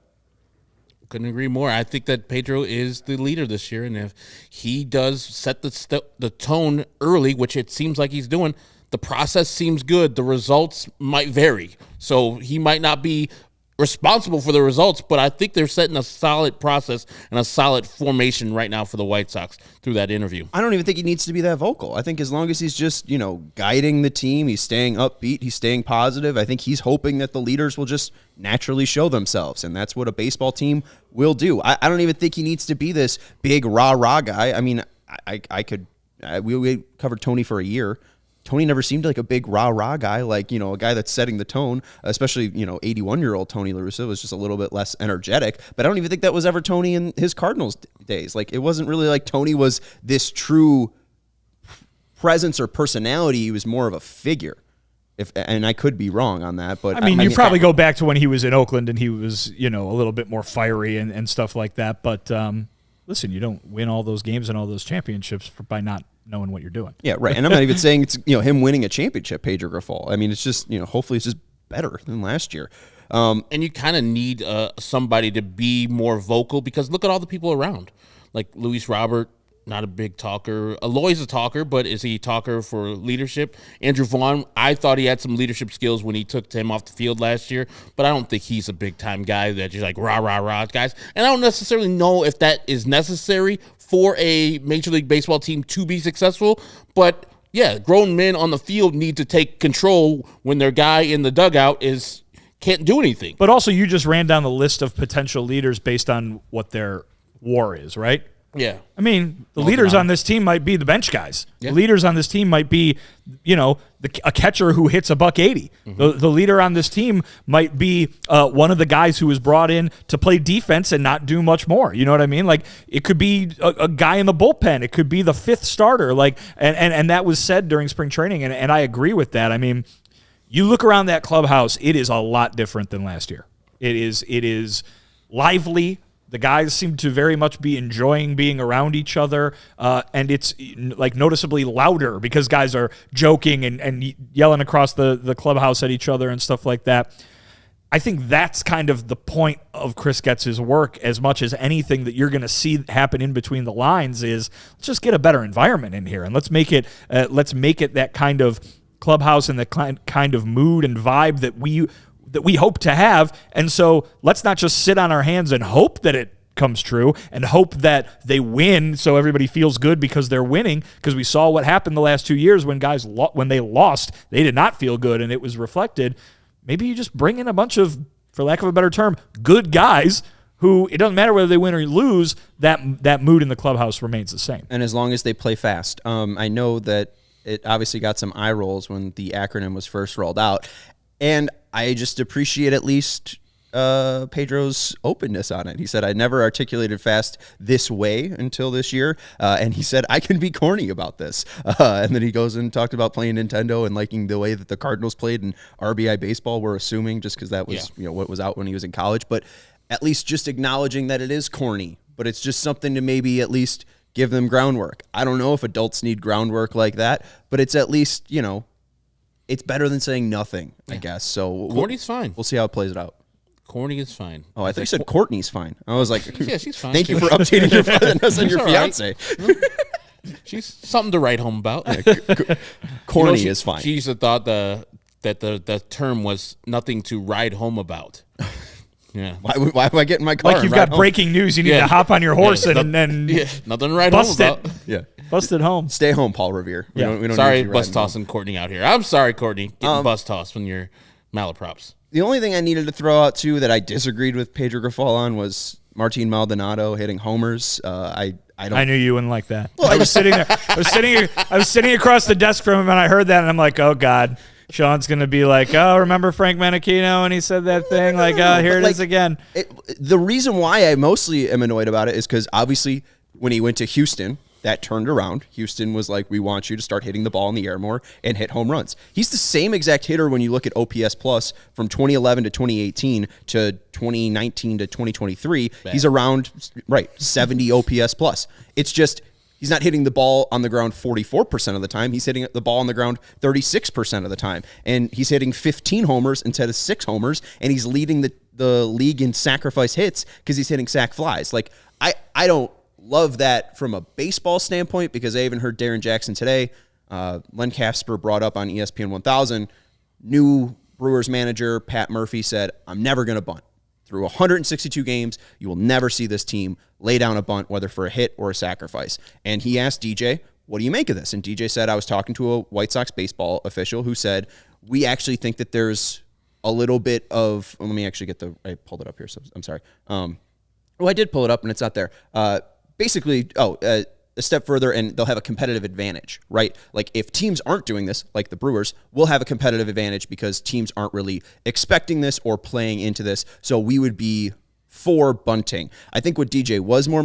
Speaker 3: Couldn't agree more. I think that Pedro is the leader this year, and if he does set the tone early, which it seems like he's doing, the process seems good. The results might vary. So he might not be responsible for the results, but I think they're setting a solid process and a solid formation right now for the White Sox through that interview.
Speaker 1: I don't even think he needs to be that vocal. I think as long as he's just, guiding the team, he's staying upbeat, he's staying positive. I think he's hoping that the leaders will just naturally show themselves, and that's what a baseball team will do. I don't even think he needs to be this big rah-rah guy. I mean, we covered Tony for a year. Tony never seemed like a big rah-rah guy, like, a guy that's setting the tone, especially, 81-year-old Tony La Russa was just a little bit less energetic. But I don't even think that was ever Tony in his Cardinals days. Like, it wasn't really like Tony was this true presence or personality. He was more of a figure. And I could be wrong on that, but
Speaker 2: you probably go back to when he was in Oakland and he was, a little bit more fiery and stuff like that. But listen, you don't win all those games and all those championships by not knowing what you're doing.
Speaker 1: Yeah, right. And I'm not even saying it's him winning a championship, Pedro Grifol. I mean, it's just hopefully it's just better than last year.
Speaker 3: And you kind of need somebody to be more vocal, because look at all the people around, like Luis Robert. Not a big talker. Aloy's a talker, but is he a talker for leadership? Andrew Vaughn, I thought he had some leadership skills when he took Tim off the field last year, but I don't think he's a big-time guy that just like rah, guys. And I don't necessarily know if that is necessary for a Major League Baseball team to be successful, but yeah, grown men on the field need to take control when their guy in the dugout can't do anything.
Speaker 2: But also, you just ran down the list of potential leaders based on what their WAR is, right?
Speaker 3: Yeah.
Speaker 2: I mean, the leaders on this team might be the bench guys. Yeah. The leaders on this team might be, a catcher who hits $180. Mm-hmm. The leader on this team might be one of the guys who was brought in to play defense and not do much more. You know what I mean? Like, it could be a guy in the bullpen. It could be the fifth starter. Like, and that was said during spring training, and I agree with that. I mean, you look around that clubhouse, it is a lot different than last year. It is lively. The guys seem to very much be enjoying being around each other, and it's like noticeably louder because guys are joking and yelling across the clubhouse at each other and stuff like that. I think that's kind of the point of Chris Getz's work, as much as anything that you're going to see happen in between the lines is, let's just get a better environment in here and let's make it that kind of clubhouse and the kind of mood and vibe that we hope to have. And so let's not just sit on our hands and hope that it comes true and hope that they win so everybody feels good because they're winning, because we saw what happened the last 2 years when guys when they lost, they did not feel good and it was reflected. Maybe you just bring in a bunch of, for lack of a better term, good guys who, it doesn't matter whether they win or lose, that mood in the clubhouse remains the same.
Speaker 1: And as long as they play fast. I know that it obviously got some eye rolls when the acronym was first rolled out. And I just appreciate at least Pedro's openness on it. He said, I never articulated fast this way until this year. And he said, I can be corny about this. And then he goes and talked about playing Nintendo and liking the way that the Cardinals played in RBI baseball, we're assuming, just because that was what was out when he was in college. But at least just acknowledging that it is corny, but it's just something to maybe at least give them groundwork. I don't know if adults need groundwork like that, but it's at least, it's better than saying nothing, I guess. So
Speaker 3: Corny's fine.
Speaker 1: We'll see how it plays it out.
Speaker 3: Corny is fine.
Speaker 1: Oh, I thought you said Courtney's fine. I was like,
Speaker 3: yeah, she's fine.
Speaker 1: Thank you for updating your us on your fiance.
Speaker 3: She's something to write home about.
Speaker 1: Corny is fine.
Speaker 3: She used to thought that the term was nothing to ride home about. Yeah.
Speaker 1: Why do I get in my car?
Speaker 2: Like you've got breaking news. You need to hop on your horse and
Speaker 3: nothing to ride home about.
Speaker 1: Yeah.
Speaker 2: Bust it home.
Speaker 1: Stay home, Paul Revere. We don't
Speaker 3: sorry, bus tossing Courtney out here. I'm sorry, Courtney. Getting bus tossed when you're malaprops.
Speaker 1: The only thing I needed to throw out, too, that I disagreed with Pedro Grifol on was Martin Maldonado hitting homers. I
Speaker 2: knew you wouldn't like that. Well, I was sitting there. I was sitting across the desk from him, and I heard that, and I'm like, oh, God. Sean's going to be like, oh, remember Frank Menachino and he said that thing? Like, here it is again.
Speaker 1: The reason why I mostly am annoyed about it is because, obviously, when he went to Houston, that turned around. Houston was like, we want you to start hitting the ball in the air more and hit home runs. He's the same exact hitter when you look at OPS Plus from 2011 to 2018 to 2019 to 2023. Bad. He's around, 70 OPS Plus. It's just he's not hitting the ball on the ground 44% of the time. He's hitting the ball on the ground 36% of the time. And he's hitting 15 homers instead of 6 homers, and he's leading the league in sacrifice hits because he's hitting sac flies. Like, I don't love that from a baseball standpoint because I even heard Darren Jackson today. Len Kasper brought up on ESPN 1000. New Brewers manager Pat Murphy said, I'm never going to bunt. Through 162 games, you will never see this team lay down a bunt, whether for a hit or a sacrifice. And he asked DJ, what do you make of this? And DJ said, I was talking to a White Sox baseball official who said, we actually think that there's a little bit of, let me actually I pulled it up here, so I'm sorry. I did pull it up and it's not there. Basically, a step further, and they'll have a competitive advantage, right? Like, if teams aren't doing this, like the Brewers, we'll have a competitive advantage because teams aren't really expecting this or playing into this, so we would be for bunting. I think what DJ was more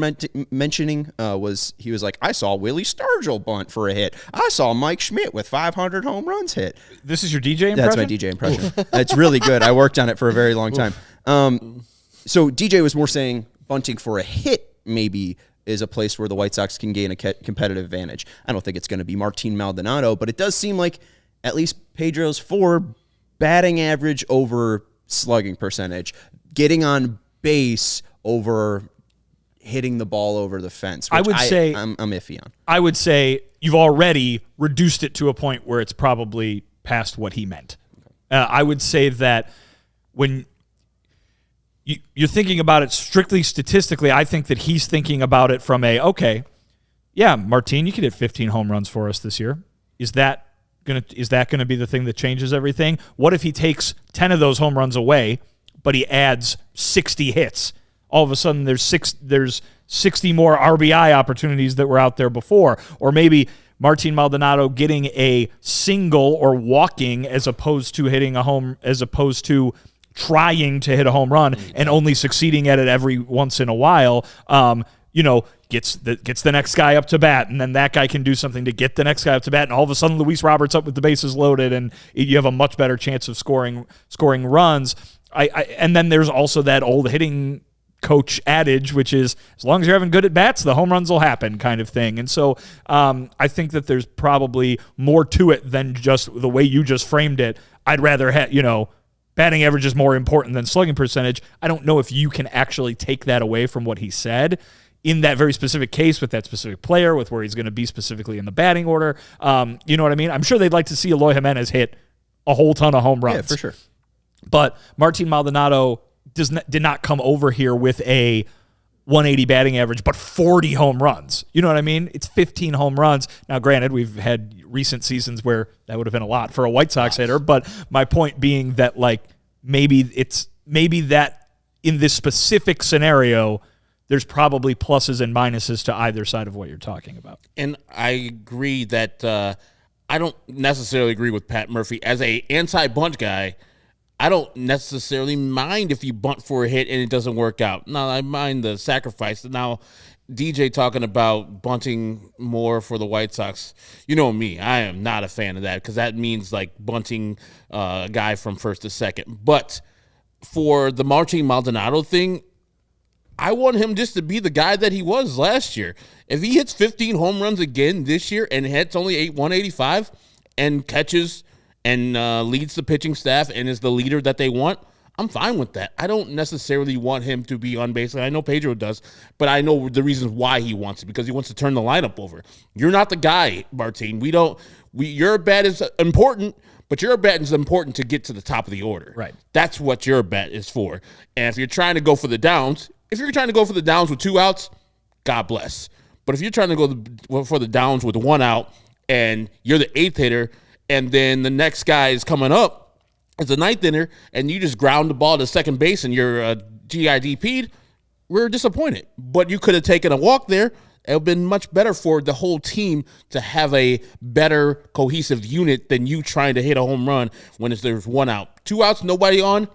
Speaker 1: mentioning was, he was like, I saw Willie Stargell bunt for a hit. I saw Mike Schmidt with 500 home runs hit.
Speaker 2: This is your DJ impression?
Speaker 1: That's my DJ impression. It's really good. I worked on it for a very long time. So DJ was more saying bunting for a hit maybe is a place where the White Sox can gain a competitive advantage. I don't think it's going to be Martin Maldonado, but it does seem like at least Pedro's for batting average over slugging percentage, getting on base over hitting the ball over the fence, which
Speaker 2: I would say
Speaker 1: I'm iffy on. I
Speaker 2: would say you've already reduced it to a point where it's probably past what he meant. I would say that when you're thinking about it strictly statistically, I think that he's thinking about it from Martin, you could hit 15 home runs for us this year. Is that gonna be the thing that changes everything? What if he takes 10 of those home runs away, but he adds 60 hits? All of a sudden, there's 60 more RBI opportunities that were out there before, or maybe Martin Maldonado getting a single or walking as opposed to hitting a home, as opposed to trying to hit a home run and only succeeding at it every once in a while, gets the next guy up to bat, and then that guy can do something to get the next guy up to bat, and all of a sudden Luis Roberts up with the bases loaded, and you have a much better chance of scoring runs. And then there's also that old hitting coach adage, which is, as long as you're having good at bats, the home runs will happen kind of thing. And so I think that there's probably more to it than just the way you just framed it. I'd rather have, batting average is more important than slugging percentage. I don't know if you can actually take that away from what he said in that very specific case with that specific player, with where he's going to be specifically in the batting order. You know what I mean? I'm sure they'd like to see Eloy Jimenez hit a whole ton of home runs.
Speaker 1: Yeah, for sure.
Speaker 2: But Martin Maldonado did not come over here with a 180 batting average, but 40 home runs. You know what I mean? It's 15 home runs. Now, granted, we've had recent seasons where that would have been a lot for a White Sox hitter, but my point being that, maybe that in this specific scenario, there's probably pluses and minuses to either side of what you're talking about.
Speaker 3: And I agree that I don't necessarily agree with Pat Murphy. As a anti-bunt guy, I don't necessarily mind if you bunt for a hit and it doesn't work out. No, I mind the sacrifice. Now, DJ talking about bunting more for the White Sox. You know me, I am not a fan of that because that means like bunting a guy from first to second. But for the Martin Maldonado thing, I want him just to be the guy that he was last year. If he hits 15 home runs again this year and hits only 185 and catches and leads the pitching staff and is the leader that they want, I'm fine with that. I don't necessarily want him to be on base. I know Pedro does, but I know the reasons why he wants it, because he wants to turn the lineup over. You're not the guy, Martin. Your bat is important, but your bat is important to get to the top of the order.
Speaker 2: Right.
Speaker 3: That's what your bat is for. And if you're trying to go for the downs, with 2 outs, God bless. But if you're trying to go for the downs with 1 out and you're the 8th hitter and then the next guy is coming up as a 9th hitter and you just ground the ball to second base and you're GIDP'd, we're disappointed. But you could have taken a walk there. It would have been much better for the whole team to have a better cohesive unit than you trying to hit a home run when there's 1 out. 2 outs, nobody on.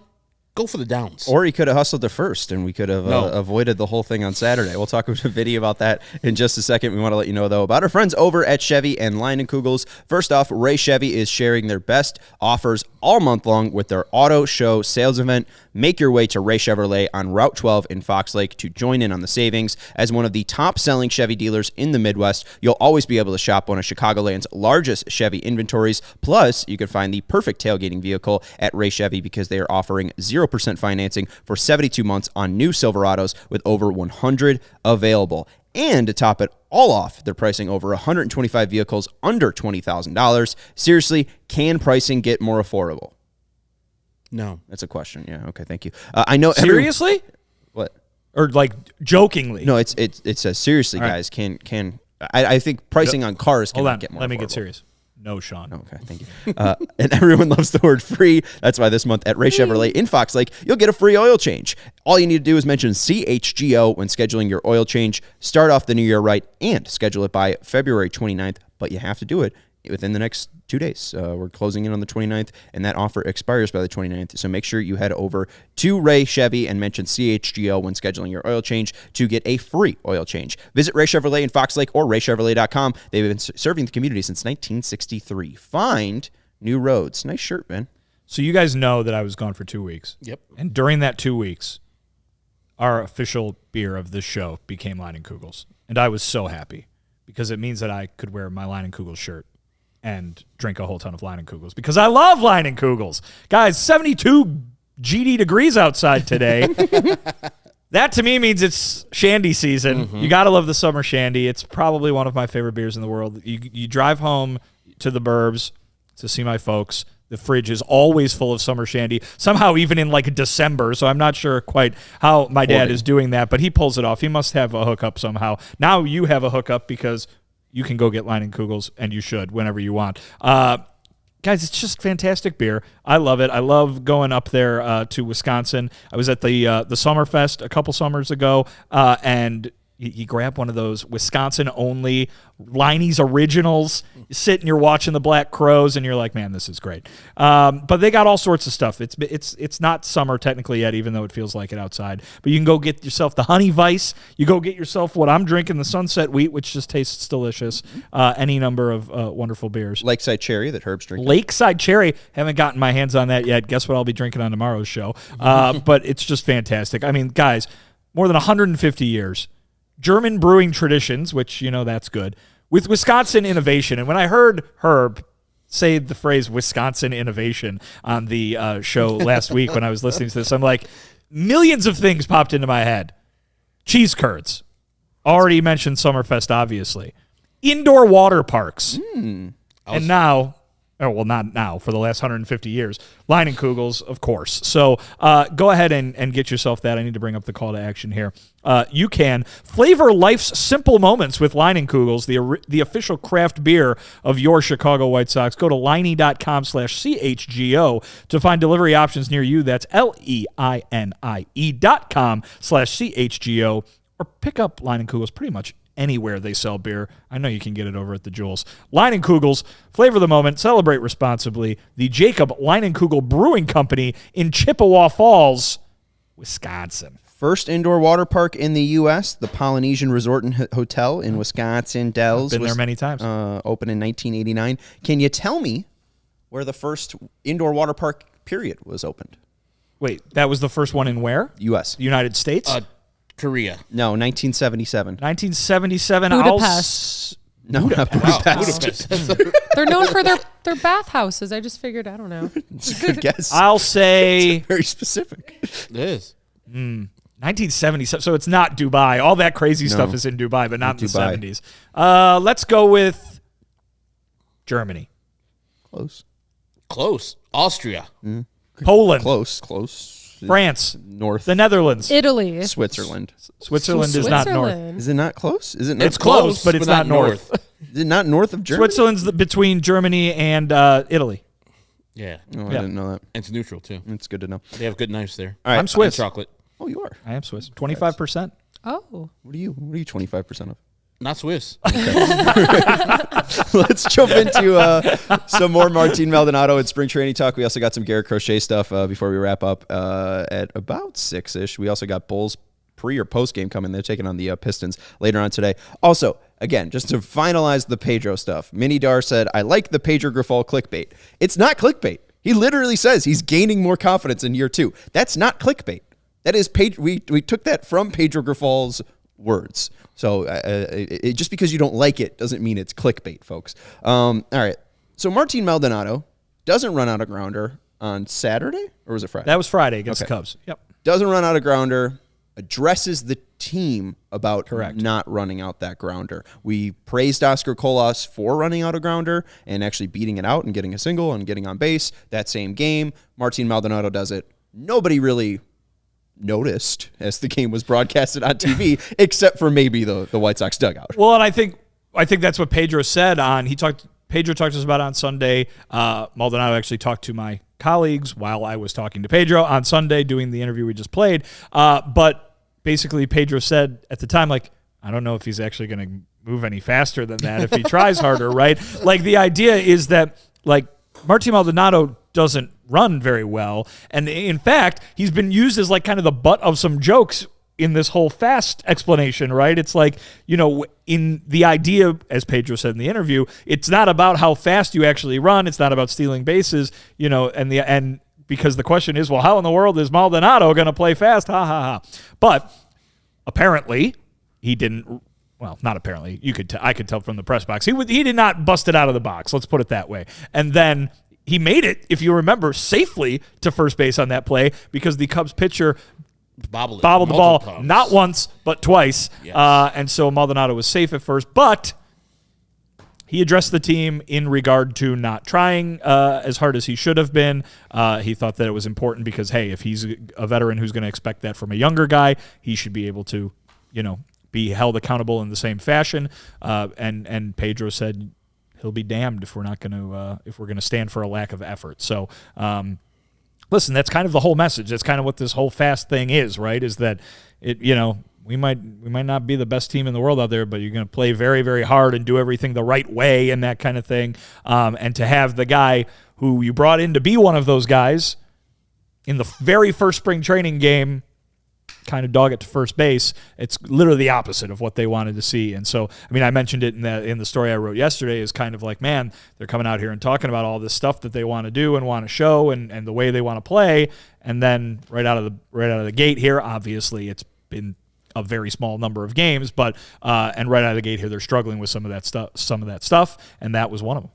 Speaker 3: Go for the downs.
Speaker 1: Or he could have hustled to first, and we could have avoided the whole thing on Saturday. We'll talk with a video about that in just a second. We want to let you know, though, about our friends over at Chevy and Leinenkugels. First off, Ray Chevy is sharing their best offers all month long with their auto show sales event. Make your way to Ray Chevrolet on Route 12 in Fox Lake to join in on the savings. As one of the top-selling Chevy dealers in the Midwest, you'll always be able to shop one of Chicagoland's largest Chevy inventories. Plus, you can find the perfect tailgating vehicle at Ray Chevy because they are offering 0% financing for 72 months on new Silverados with over 100 available. And to top it all off, they're pricing over 125 vehicles under $20,000. Seriously, can pricing get more affordable?
Speaker 3: No.
Speaker 1: That's a question. Yeah. Okay. Thank you. I know.
Speaker 2: Seriously?
Speaker 1: What?
Speaker 2: Or like jokingly?
Speaker 1: No. It says seriously, guys. Can I think pricing on cars can get more.
Speaker 2: Let me
Speaker 1: affordable.
Speaker 2: get serious. No, Sean.
Speaker 1: Okay, thank you. And everyone loves the word free. That's why this month at Ray Chevrolet in Fox Lake, you'll get a free oil change. All you need to do is mention CHGO when scheduling your oil change. Start off the new year right and schedule it by February 29th, but you have to do it within the next 2 days. We're closing in on the 29th, and that offer expires by the 29th. So make sure you head over to Ray Chevy and mention CHGO when scheduling your oil change to get a free oil change. Visit Ray Chevrolet in Fox Lake or raychevrolet.com. They've been serving the community since 1963. Find new roads. Nice shirt, man.
Speaker 2: So you guys know that I was gone for 2 weeks.
Speaker 3: Yep.
Speaker 2: And during that 2 weeks, our official beer of this show became Leinenkugels. And I was so happy because it means that I could wear my Leinenkugels shirt and drink a whole ton of Leinenkugels because I love Leinenkugels. Guys, 72 GD degrees outside today. That to me means it's shandy season. Mm-hmm. You got to love the summer shandy. It's probably one of my favorite beers in the world. You drive home to the burbs to see my folks. The fridge is always full of summer shandy, somehow even in like December. So I'm not sure quite how my dad is doing that, but he pulls it off. He must have a hookup somehow. Now you have a hookup because you can go get Leinenkugels, and you should whenever you want. Guys, it's just fantastic beer. I love it. I love going up there to Wisconsin. I was at the Summerfest a couple summers ago, and you grab one of those Wisconsin-only Liney's Originals. You sit and you're watching the Black Crows, and you're like, man, this is great. But they got all sorts of stuff. It's not summer technically yet, even though it feels like it outside. But you can go get yourself the Honey Vice. You go get yourself what I'm drinking, the Sunset Wheat, which just tastes delicious. Any number of wonderful beers.
Speaker 1: Lakeside Cherry that Herb's drinking.
Speaker 2: Lakeside Cherry. Haven't gotten my hands on that yet. Guess what I'll be drinking on tomorrow's show. But it's just fantastic. I mean, guys, more than 150 years. German brewing traditions, which, that's good, with Wisconsin innovation. And when I heard Herb say the phrase Wisconsin innovation on the show last week when I was listening to this, I'm like, millions of things popped into my head. Cheese curds. Already mentioned Summerfest, obviously. Indoor water parks. And now Oh, well, not now, for the last 150 years. Leinenkugels, of course. So go ahead and get yourself that. I need to bring up the call to action here. You can flavor life's simple moments with Leinenkugels, the official craft beer of your Chicago White Sox. Go to Leinie.com/CHGO to find delivery options near you. That's LEINIE.com/CHGO. Or pick up Leinenkugels pretty much anywhere they sell beer. I know you can get it over at the Jewels. Leinenkugels, flavor the moment, celebrate responsibly. The Jacob Leinenkugel Brewing Company in Chippewa Falls, Wisconsin.
Speaker 1: First indoor water park in the U.S., the Polynesian Resort and Hotel in Wisconsin Dells.
Speaker 2: Been there many times.
Speaker 1: Opened in 1989. Can you tell me where the first indoor water park period was opened?
Speaker 2: Wait, that was the first one in where?
Speaker 1: U.S.
Speaker 2: United States?
Speaker 3: Korea.
Speaker 1: No, 1977.
Speaker 2: 1977.
Speaker 7: Budapest.
Speaker 1: No, not Budapest.
Speaker 7: They're known for their bathhouses. I just figured, I don't know.
Speaker 1: It's a good guess.
Speaker 2: I'll say
Speaker 1: Very specific.
Speaker 3: It is.
Speaker 2: 1977. So it's not Dubai. All that crazy stuff is in Dubai, but not in
Speaker 1: Dubai.
Speaker 2: the 70s. Let's go with Germany.
Speaker 3: Close. Austria.
Speaker 2: Poland.
Speaker 1: Close.
Speaker 2: France.
Speaker 1: North.
Speaker 2: The Netherlands.
Speaker 7: Italy.
Speaker 1: Switzerland.
Speaker 2: Switzerland is not north.
Speaker 1: Is it not close? Is it not
Speaker 2: It's close, but it's not north.
Speaker 1: Is it not north of Germany?
Speaker 2: Switzerland's between Germany and Italy.
Speaker 3: Yeah.
Speaker 1: Oh, I didn't know that.
Speaker 3: It's neutral, too.
Speaker 1: It's good to know.
Speaker 3: They have good knives there.
Speaker 1: All right.
Speaker 2: I'm Swiss.
Speaker 3: And chocolate.
Speaker 1: Oh, you are.
Speaker 2: I am Swiss. 25%.
Speaker 7: Oh.
Speaker 1: What are you 25% of?
Speaker 3: Not Swiss.
Speaker 1: Let's jump into some more Martin Maldonado and spring training talk. We also got some Garrett Crochet stuff before we wrap up at about 6-ish. We also got Bulls pre or post game coming. They're taking on the Pistons later on today. Also, again, just to finalize the Pedro stuff, Vinnie Duber said, I like the Pedro Grifol clickbait. It's not clickbait. He literally says he's gaining more confidence in year 2. That's not clickbait. That is we took that from Pedro Grifol's words. So just because you don't like it doesn't mean it's clickbait, folks. All right. So Martin Maldonado doesn't run out of grounder on Saturday, or was it Friday?
Speaker 2: That was Friday against the Cubs. Yep.
Speaker 1: Doesn't run out of grounder, addresses the team about not running out that grounder. We praised Oscar Colas for running out a grounder and actually beating it out and getting a single and getting on base. That same game, Martin Maldonado does it. Nobody really noticed as the game was broadcasted on TV, except for maybe the White Sox dugout.
Speaker 2: Well, and I think that's what Pedro said Pedro talked to us about on Sunday. Maldonado actually talked to my colleagues while I was talking to Pedro on Sunday doing the interview we just played. But basically Pedro said at the time, like, I don't know if he's actually going to move any faster than that if he tries harder, right? Like, the idea is that, like, Martin Maldonado doesn't run very well. And in fact, he's been used as like kind of the butt of some jokes in this whole fast explanation, right? It's like, in the idea, as Pedro said in the interview, it's not about how fast you actually run. It's not about stealing bases, and because the question is, well, how in the world is Maldonado going to play fast? Ha, ha, ha. But apparently he didn't. Well, not apparently. I could tell from the press box. He did not bust it out of the box. Let's put it that way. And then he made it, if you remember, safely to first base on that play because the Cubs pitcher bobbled the ball
Speaker 3: times.
Speaker 2: Not once, but twice.
Speaker 3: Yes.
Speaker 2: And so Maldonado was safe at first. But he addressed the team in regard to not trying as hard as he should have been. He thought that it was important because, hey, if he's a veteran who's going to expect that from a younger guy, he should be able to, be held accountable in the same fashion. And Pedro said he'll be damned if we're going to stand for a lack of effort. So, listen, that's kind of the whole message. That's kind of what this whole fast thing is, right? Is that we might not be the best team in the world out there, but you're going to play very, very hard and do everything the right way and that kind of thing. And to have the guy who you brought in to be one of those guys in the very first spring training game kind of dog it to first base, it's literally the opposite of what they wanted to see. And so, I mean, I mentioned it in the story I wrote yesterday, is kind of like, man, they're coming out here and talking about all this stuff that they want to do and want to show and the way they want to play. And then right out of the gate here, obviously it's been a very small number of games, but and right out of the gate here, they're struggling with some of that stuff. And that was one of them.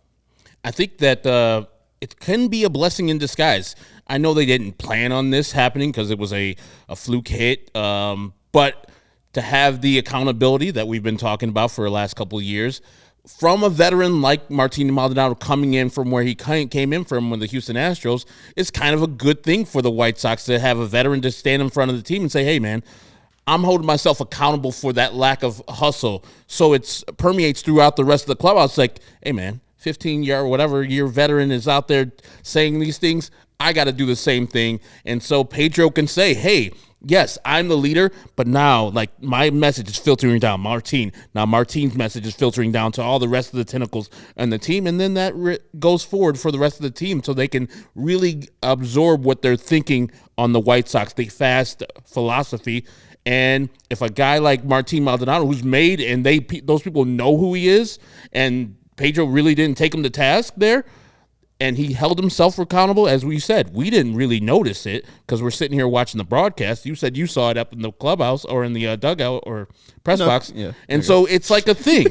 Speaker 2: I
Speaker 3: think that it can be a blessing in disguise. I know they didn't plan on this happening because it was a fluke hit, but to have the accountability that we've been talking about for the last couple of years, from a veteran like Martin Maldonado coming in from where he came in from with the Houston Astros, is kind of a good thing for the White Sox to have a veteran to stand in front of the team and say, hey, man, I'm holding myself accountable for that lack of hustle. So it permeates throughout the rest of the clubhouse. Like, hey, man, 15-year, whatever year veteran is out there saying these things, I got to do the same thing. And so Pedro can say, hey, yes, I'm the leader, but now, like, my message is filtering down. Now Martin's message is filtering down to all the rest of the tentacles and the team, and then that goes forward for the rest of the team so they can really absorb what they're thinking on the White Sox, the fast philosophy. And if a guy like Martin Maldonado, who's made, and those people know who he is, and Pedro really didn't take him to task there, and he held himself accountable, as we said. We didn't really notice it because we're sitting here watching the broadcast. You said you saw it up in the clubhouse or in the dugout or press box.
Speaker 1: Yeah,
Speaker 3: and so it's like a thing.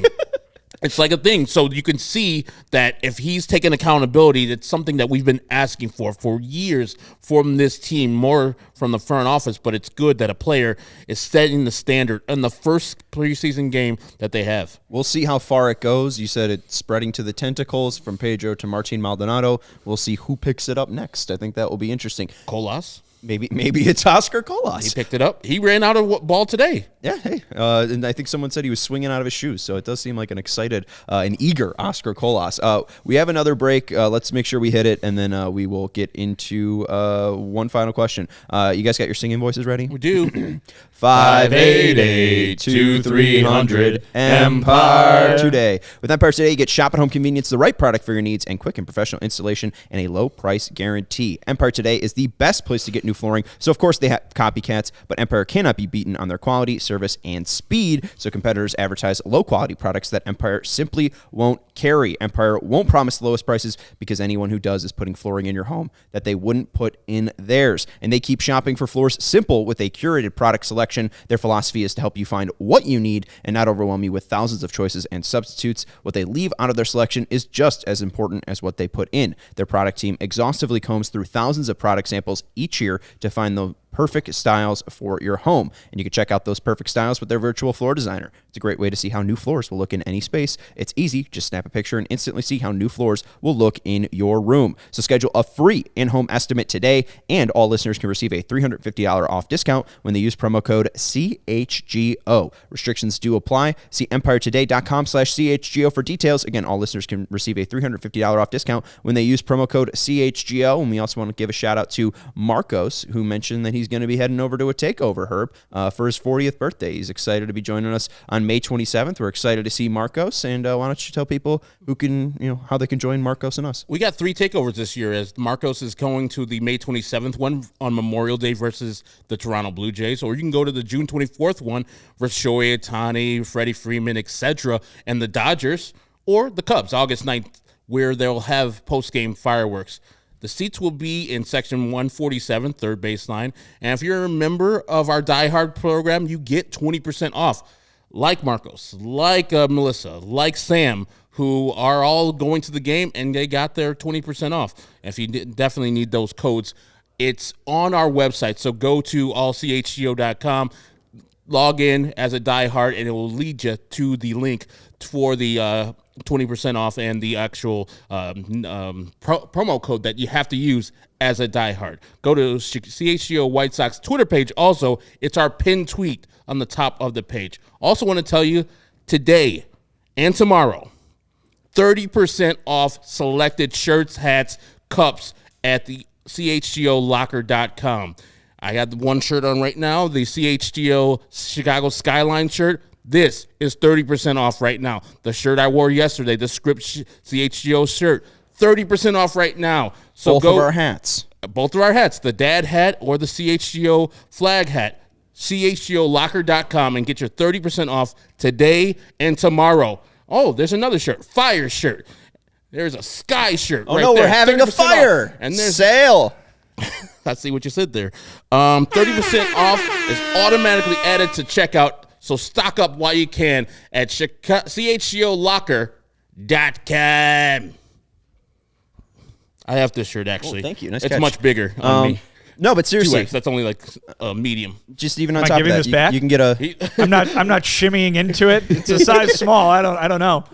Speaker 3: It's like a thing. So you can see that if he's taking accountability, that's something that we've been asking for years from this team, more from the front office. But it's good that a player is setting the standard in the first preseason game that they have.
Speaker 1: We'll see how far it goes. You said it's spreading to the tentacles from Pedro to Martin Maldonado. We'll see who picks it up next. I think that will be interesting.
Speaker 3: Colas?
Speaker 1: Maybe it's Oscar Colas.
Speaker 3: He picked it up. He ran out of ball today.
Speaker 1: Yeah, hey. And I think someone said he was swinging out of his shoes, so it does seem like an excited and eager Oscar Colas. We have another break. Let's make sure we hit it, and then we will get into one final question. You guys got your singing voices ready?
Speaker 3: We do.
Speaker 1: 588-2300 Empire Today. With Empire Today, you get shop at home convenience, the right product for your needs, and quick and professional installation, and a low price guarantee. Empire Today is the best place to get new flooring. So, of course, they have copycats, but Empire cannot be beaten on their quality, service, and speed. So competitors advertise low-quality products that Empire simply won't carry. Empire won't promise the lowest prices because anyone who does is putting flooring in your home that they wouldn't put in theirs. And they keep shopping for floors simple with a curated product selection. Their philosophy is to help you find what you need and not overwhelm you with thousands of choices and substitutes. What they leave out of their selection is just as important as what they put in. Their product team exhaustively combs through thousands of product samples each year to find the perfect styles for your home. And you can check out those perfect styles with their virtual floor designer. It's a great way to see how new floors will look in any space. It's easy. Just snap a picture and instantly see how new floors will look in your room. So schedule a free in-home estimate today, and all listeners can receive a $350 off discount when they use promo code CHGO. Restrictions do apply. See empiretoday.com/CHGO for details. Again, all listeners can receive a $350 off discount when they use promo code CHGO. And we also want to give a shout out to Marcos, who mentioned that he's going to be heading over to a takeover, Herb, for his 40th birthday. He's excited to be joining us on May 27th. We're excited to see Marcos, and why don't you tell people who can, how they can join Marcos and us?
Speaker 3: We got 3 takeovers this year, as Marcos is going to the May 27th one on Memorial Day versus the Toronto Blue Jays, or you can go to the June 24th one versus Shohei Ohtani, Freddie Freeman, etc., and the Dodgers, or the Cubs, August 9th, where they'll have post-game fireworks. The seats will be in section 147, third baseline. And if you're a member of our Die Hard program, you get 20% off. Like Marcos, like Melissa, like Sam, who are all going to the game, and they got their 20% off. If you definitely need those codes, it's on our website. So go to allchgo.com, log in as a Die Hard, and it will lead you to the link for the 20% off and the actual promo code that you have to use as a diehard. Go to CHGO White Sox Twitter page. Also, it's our pinned tweet on the top of the page. Also want to tell you, today and tomorrow, 30% off selected shirts, hats, cups at the CHGOlocker.com. I got one shirt on right now, the CHGO Chicago Skyline shirt. This is 30% off right now. The shirt I wore yesterday, the Script CHGO shirt, 30% off right now. So
Speaker 1: both of our hats.
Speaker 3: Both of our hats, the dad hat or the CHGO flag hat. CHGOlocker.com and get your 30% off today and tomorrow. Oh, there's another shirt, Fire shirt. There's a Sky shirt.
Speaker 1: Oh,
Speaker 3: right
Speaker 1: no,
Speaker 3: there,
Speaker 1: we're having a fire.
Speaker 3: Off. And there's
Speaker 1: sale.
Speaker 3: I see what you said there. 30% off is automatically added to checkout. So stock up while you can at CHGOlocker.com. I have this shirt, actually.
Speaker 1: Oh, thank you. Nice
Speaker 3: It's
Speaker 1: catch.
Speaker 3: much bigger on me.
Speaker 1: No, but seriously,
Speaker 3: 2X, that's only like medium.
Speaker 1: Just even on
Speaker 2: Am I
Speaker 1: top of
Speaker 2: giving
Speaker 1: that,
Speaker 2: this back?
Speaker 1: you can get a.
Speaker 2: I'm not shimmying into it. It's a size small. I don't know.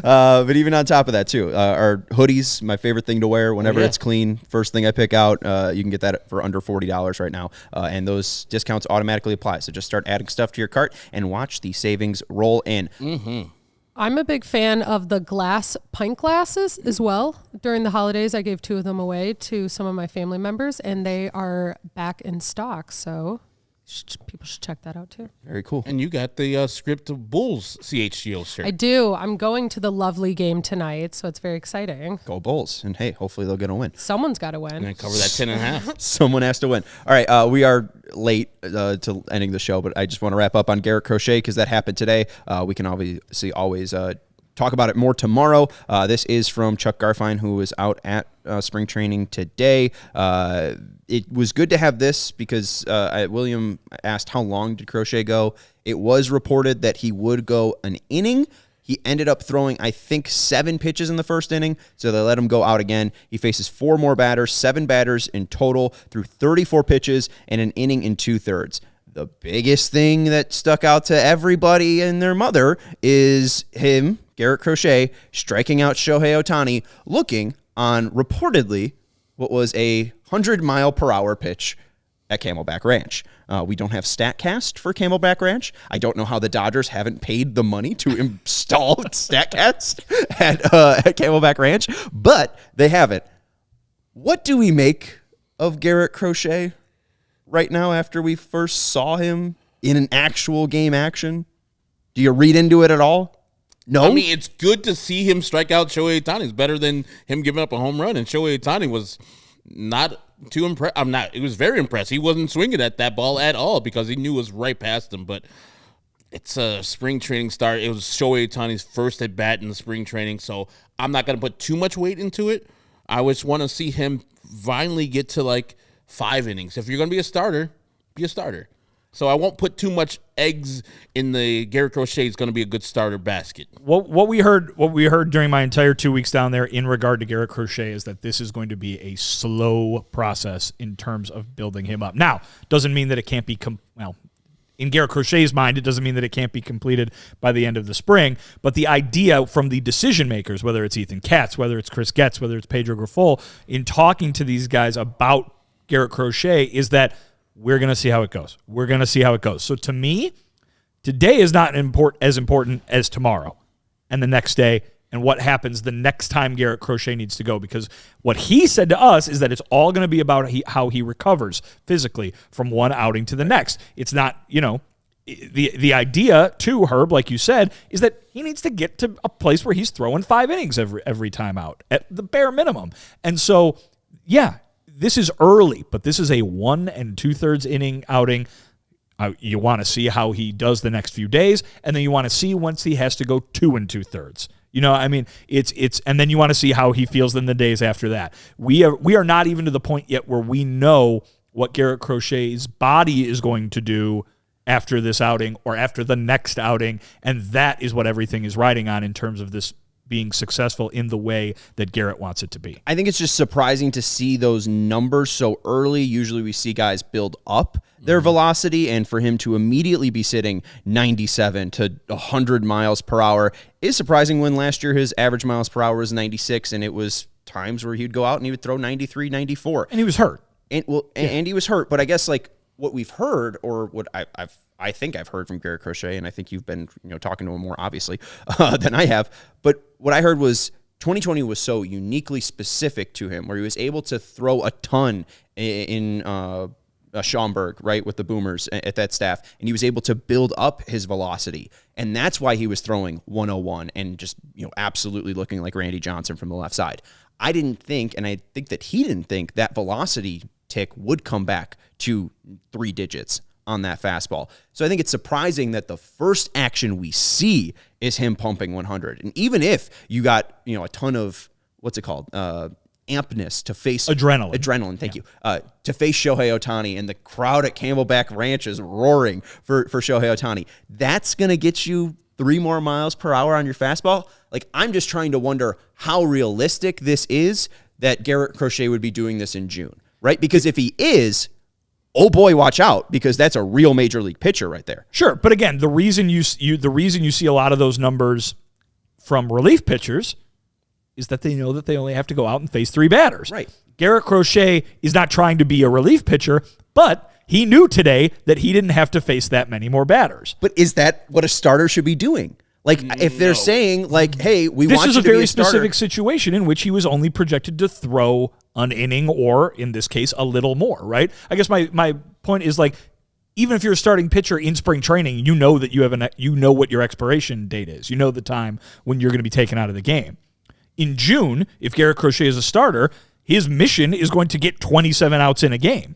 Speaker 1: But even on top of that, too, our hoodies, my favorite thing to wear whenever it's clean. First thing I pick out, you can get that for under $40 right now. And those discounts automatically apply. So just start adding stuff to your cart and watch the savings roll in.
Speaker 3: Mm-hmm.
Speaker 7: I'm a big fan of the glass pint glasses as well. During the holidays, I gave 2 of them away to some of my family members, and they are back in stock. So people should check that out too.
Speaker 1: Very cool.
Speaker 3: And you got the Script of Bulls CHGO shirt.
Speaker 7: I do. I'm going to the lovely game tonight, so it's very exciting.
Speaker 1: Go Bulls. And hey, hopefully they'll get a win.
Speaker 7: Someone's got to win.
Speaker 3: And then cover that 10.5.
Speaker 1: Someone has to win. All right, we are late to ending the show, but I just want to wrap up on Garrett Crochet because that happened today. We can obviously always talk about it more tomorrow. This is from Chuck Garfien, who was out at spring training today. It was good to have this because William asked how long did Crochet go. It was reported that he would go an inning. He ended up throwing, I think, 7 pitches in the first inning, so they let him go out again. He faces 4 more batters, 7 batters in total, through 34 pitches and an inning in 2/3. The biggest thing that stuck out to everybody and their mother is him, Garrett Crochet, striking out Shohei Ohtani, looking on reportedly what was a 100-mile-per-hour pitch at Camelback Ranch. We don't have StatCast for Camelback Ranch. I don't know how the Dodgers haven't paid the money to install StatCast at Camelback Ranch, but they have it. What do we make of Garrett Crochet right now after we first saw him in an actual game action? Do you read into it at all? No?
Speaker 3: I mean, it's good to see him strike out Shohei Ohtani. It's better than him giving up a home run, and Shohei Ohtani was not too impressed. He was very impressed. He wasn't swinging at that ball at all because he knew it was right past him, but it's a spring training start. It was Shohei Ohtani's first at bat in the spring training, so I'm not going to put too much weight into it. I just want to see him finally get to like 5 innings. If you're going to be a starter, be a starter. So I won't put too much eggs in the Garrett Crochet is going to be a good starter basket.
Speaker 2: What we heard during my entire 2 weeks down there in regard to Garrett Crochet is that this is going to be a slow process in terms of building him up. Now, doesn't mean that it can't be in Garrett Crochet's mind, it doesn't mean that it can't be completed by the end of the spring. But the idea from the decision makers, whether it's Ethan Katz, whether it's Chris Getz, whether it's Pedro Grifol, in talking to these guys about Garrett Crochet, is that we're going to see how it goes. We're going to see how it goes. So to me, today is not as important as tomorrow and the next day and what happens the next time Garrett Crochet needs to go, because what he said to us is that it's all going to be about how he recovers physically from one outing to the next. It's not, the idea too, Herb, like you said, is that he needs to get to a place where he's throwing 5 innings every time out at the bare minimum. And so, yeah, this is early, but this is a 1 2/3 inning outing. You want to see how he does the next few days, and then you want to see once he has to go 2 2/3. And then you want to see how he feels in the days after that. We are not even to the point yet where we know what Garrett Crochet's body is going to do after this outing or after the next outing, and that is what everything is riding on in terms of this being successful in the way that Garrett wants it to be.
Speaker 1: I think it's just surprising to see those numbers so early. Usually we see guys build up their velocity, and for him to immediately be sitting 97 to 100 miles per hour is surprising, when last year his average miles per hour was 96, and it was times where he'd go out and he would throw 93, 94.
Speaker 2: And he was hurt.
Speaker 1: And he was hurt, but I guess like what we've heard, or what I think I've heard from Garrett Crochet, and I think you've been talking to him more obviously than I have, but what I heard was 2020 was so uniquely specific to him, where he was able to throw a ton in Schaumburg, right, with the Boomers at that staff, and he was able to build up his velocity, and that's why he was throwing 101 and just absolutely looking like Randy Johnson from the left side. I didn't think, and I think that he didn't think, that velocity tick would come back to 3 digits on that fastball. So I think it's surprising that the first action we see is him pumping 100. And even if you got, a ton of, what's it called? Ampness to face adrenaline. Thank you. To face Shohei Ohtani, and the crowd at Camelback Ranch is roaring for Shohei Ohtani. That's going to get you 3 more miles per hour on your fastball. Like, I'm just trying to wonder how realistic this is that Garrett Crochet would be doing this in June, right? Because if he is, oh boy, watch out, because that's a real major league pitcher right there.
Speaker 2: Sure, but again, the reason you see a lot of those numbers from relief pitchers is that they know that they only have to go out and face 3 batters.
Speaker 1: Right.
Speaker 2: Garrett Crochet is not trying to be a relief pitcher, but he knew today that he didn't have to face that many more batters.
Speaker 1: But is that what a starter should be doing? Like, if they're saying, like, hey, we want you to be a starter.
Speaker 2: This is a very specific situation in which he was only projected to throw an inning or, in this case, a little more, right? I guess my point is, like, even if you're a starting pitcher in spring training, you know that you know what your expiration date is. You know the time when you're going to be taken out of the game. In June, if Garrett Crochet is a starter, his mission is going to get 27 outs in a game.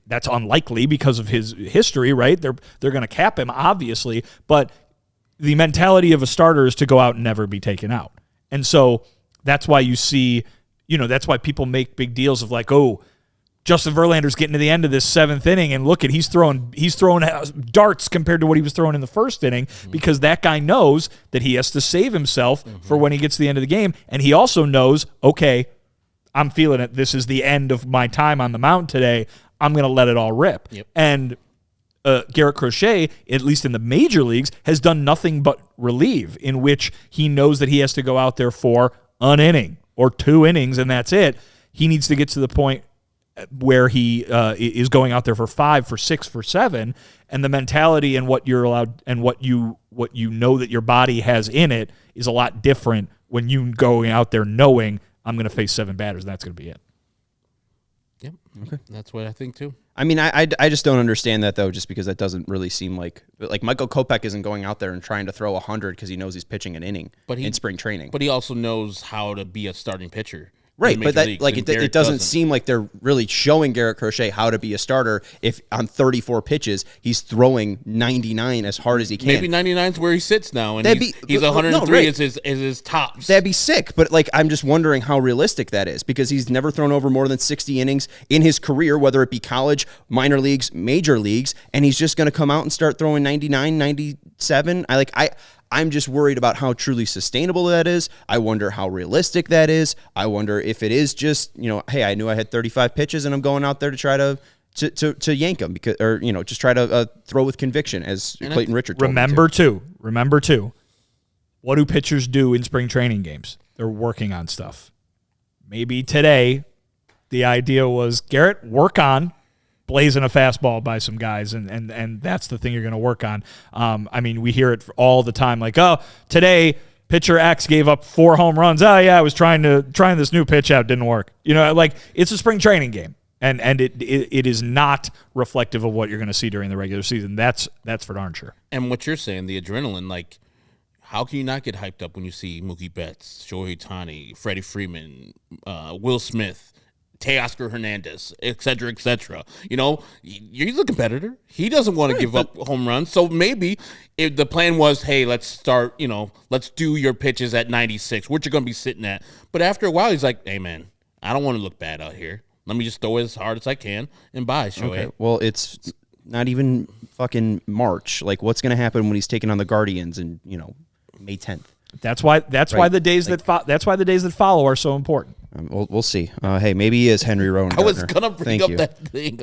Speaker 2: That's unlikely because of his history, right? They're going to cap him, obviously, but the mentality of a starter is to go out and never be taken out. And so that's why you see, that's why people make big deals of like, oh, Justin Verlander's getting to the end of this 7th inning, and look at he's throwing darts compared to what he was throwing in the first inning, because that guy knows that he has to save himself for when he gets to the end of the game, and he also knows, okay, I'm feeling it. This is the end of my time on the mound today. I'm going to let it all rip.
Speaker 3: Yep.
Speaker 2: And Garrett Crochet, at least in the major leagues, has done nothing but relieve, in which he knows that he has to go out there for an inning or 2 innings, and that's it. He needs to get to the point where he is going out there for 5, for 6, for 7, and the mentality and what you're allowed and what you know that your body has in it is a lot different when you going out there knowing I'm going to face 7 batters. And that's going to be it.
Speaker 3: Yep. Okay. That's what I think too.
Speaker 1: I mean, I just don't understand that, though, just because that doesn't really seem like Michael Kopech isn't going out there and trying to throw 100 because he knows he's pitching an inning in spring training.
Speaker 3: But he also knows how to be a starting pitcher.
Speaker 1: Right, but it doesn't seem like they're really showing Garrett Crochet how to be a starter if on 34 pitches he's throwing 99 as hard as he can.
Speaker 3: Maybe 99 is where he sits now, and he's 103 is his tops.
Speaker 1: That'd be sick, but I'm just wondering how realistic that is, because he's never thrown over more than 60 innings in his career, whether it be college, minor leagues, major leagues, and he's just going to come out and start throwing 99, 97. I'm just worried about how truly sustainable that is. I wonder how realistic that is. I wonder if it is just, hey, I knew I had 35 pitches and I'm going out there to try to yank them, just try to throw with conviction, as Clayton Richard told me to.
Speaker 2: Remember too, what do pitchers do in spring training games? They're working on stuff. Maybe today the idea was, Garrett, work on blazing a fastball by some guys, and that's the thing you're going to work on. I mean, we hear it all the time, like, oh, today pitcher X gave up 4 home runs. Oh yeah, I was trying this new pitch out, didn't work. It's a spring training game, and it is not reflective of what you're going to see during the regular season. That's for darn sure. And
Speaker 3: what you're saying, the adrenaline, how can you not get hyped up when you see Mookie Betts, Shohei Ohtani, Freddie Freeman, Will Smith, Teoscar Hernandez, et cetera, et cetera. He's a competitor. He doesn't want to give up home runs. So maybe if the plan was, hey, let's start, let's do your pitches at 96, what you're going to be sitting at. But after a while, he's like, hey, man, I don't want to look bad out here. Let me just throw it as hard as I can and bye, Shohei.
Speaker 1: Okay, well, it's not even fucking March. What's going to happen when he's taking on the Guardians in, May 10th?
Speaker 2: That's why the days that follow are so important.
Speaker 1: We'll see. Hey, maybe he is Henry Rowan.
Speaker 3: I was going to bring up that thing.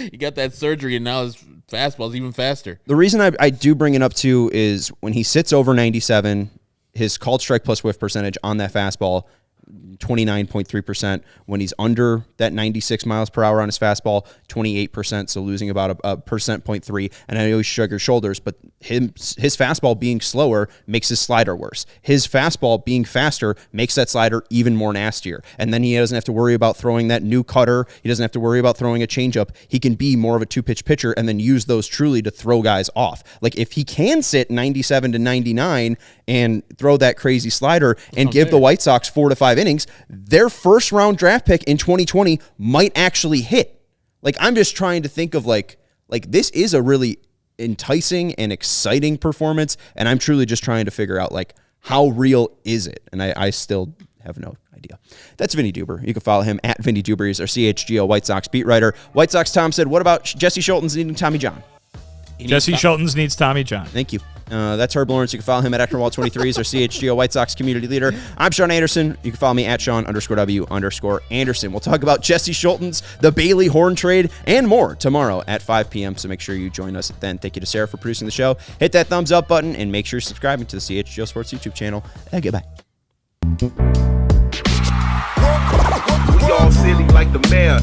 Speaker 3: You got that surgery, and now his fastball is even faster.
Speaker 1: The reason I do bring it up, too, is when he sits over 97, his called strike plus whiff percentage on that fastball, 29.3%. When he's under that 96 miles per hour on his fastball, 28%, so losing about a percent, 0.3. And I know he shrugged your shoulders, but his fastball being slower makes his slider worse. His fastball being faster makes that slider even more nastier. And then he doesn't have to worry about throwing that new cutter. He doesn't have to worry about throwing a changeup. He can be more of a 2-pitch pitcher and then use those truly to throw guys off. If he can sit 97 to 99 and throw that crazy slider and give the White Sox 4 to 5 innings, their first round draft pick in 2020 might actually hit. I'm just trying to think of this is a really enticing and exciting performance, and I'm truly just trying to figure out how real is it, and I still have no idea. That's Vinnie Duber. You can follow him at Vinnie Duber. He's our CHGO White Sox beat writer. White Sox Tom said, what about Jesse Schulten's needing Tommy John?
Speaker 2: Jesse Schultens needs Tommy John.
Speaker 1: Thank you. That's Herb Lawrence. You can follow him at Acronym23. He's our CHGO White Sox community leader. I'm Sean Anderson. You can follow me at Sean_W_Anderson. We'll talk about Jesse Schultens, the Bailey Horn trade, and more tomorrow at 5 p.m. So make sure you join us then. Thank you to Sarah for producing the show. Hit that thumbs up button and make sure you're subscribing to the CHGO Sports YouTube channel. Goodbye.
Speaker 8: We all silly like the mayor.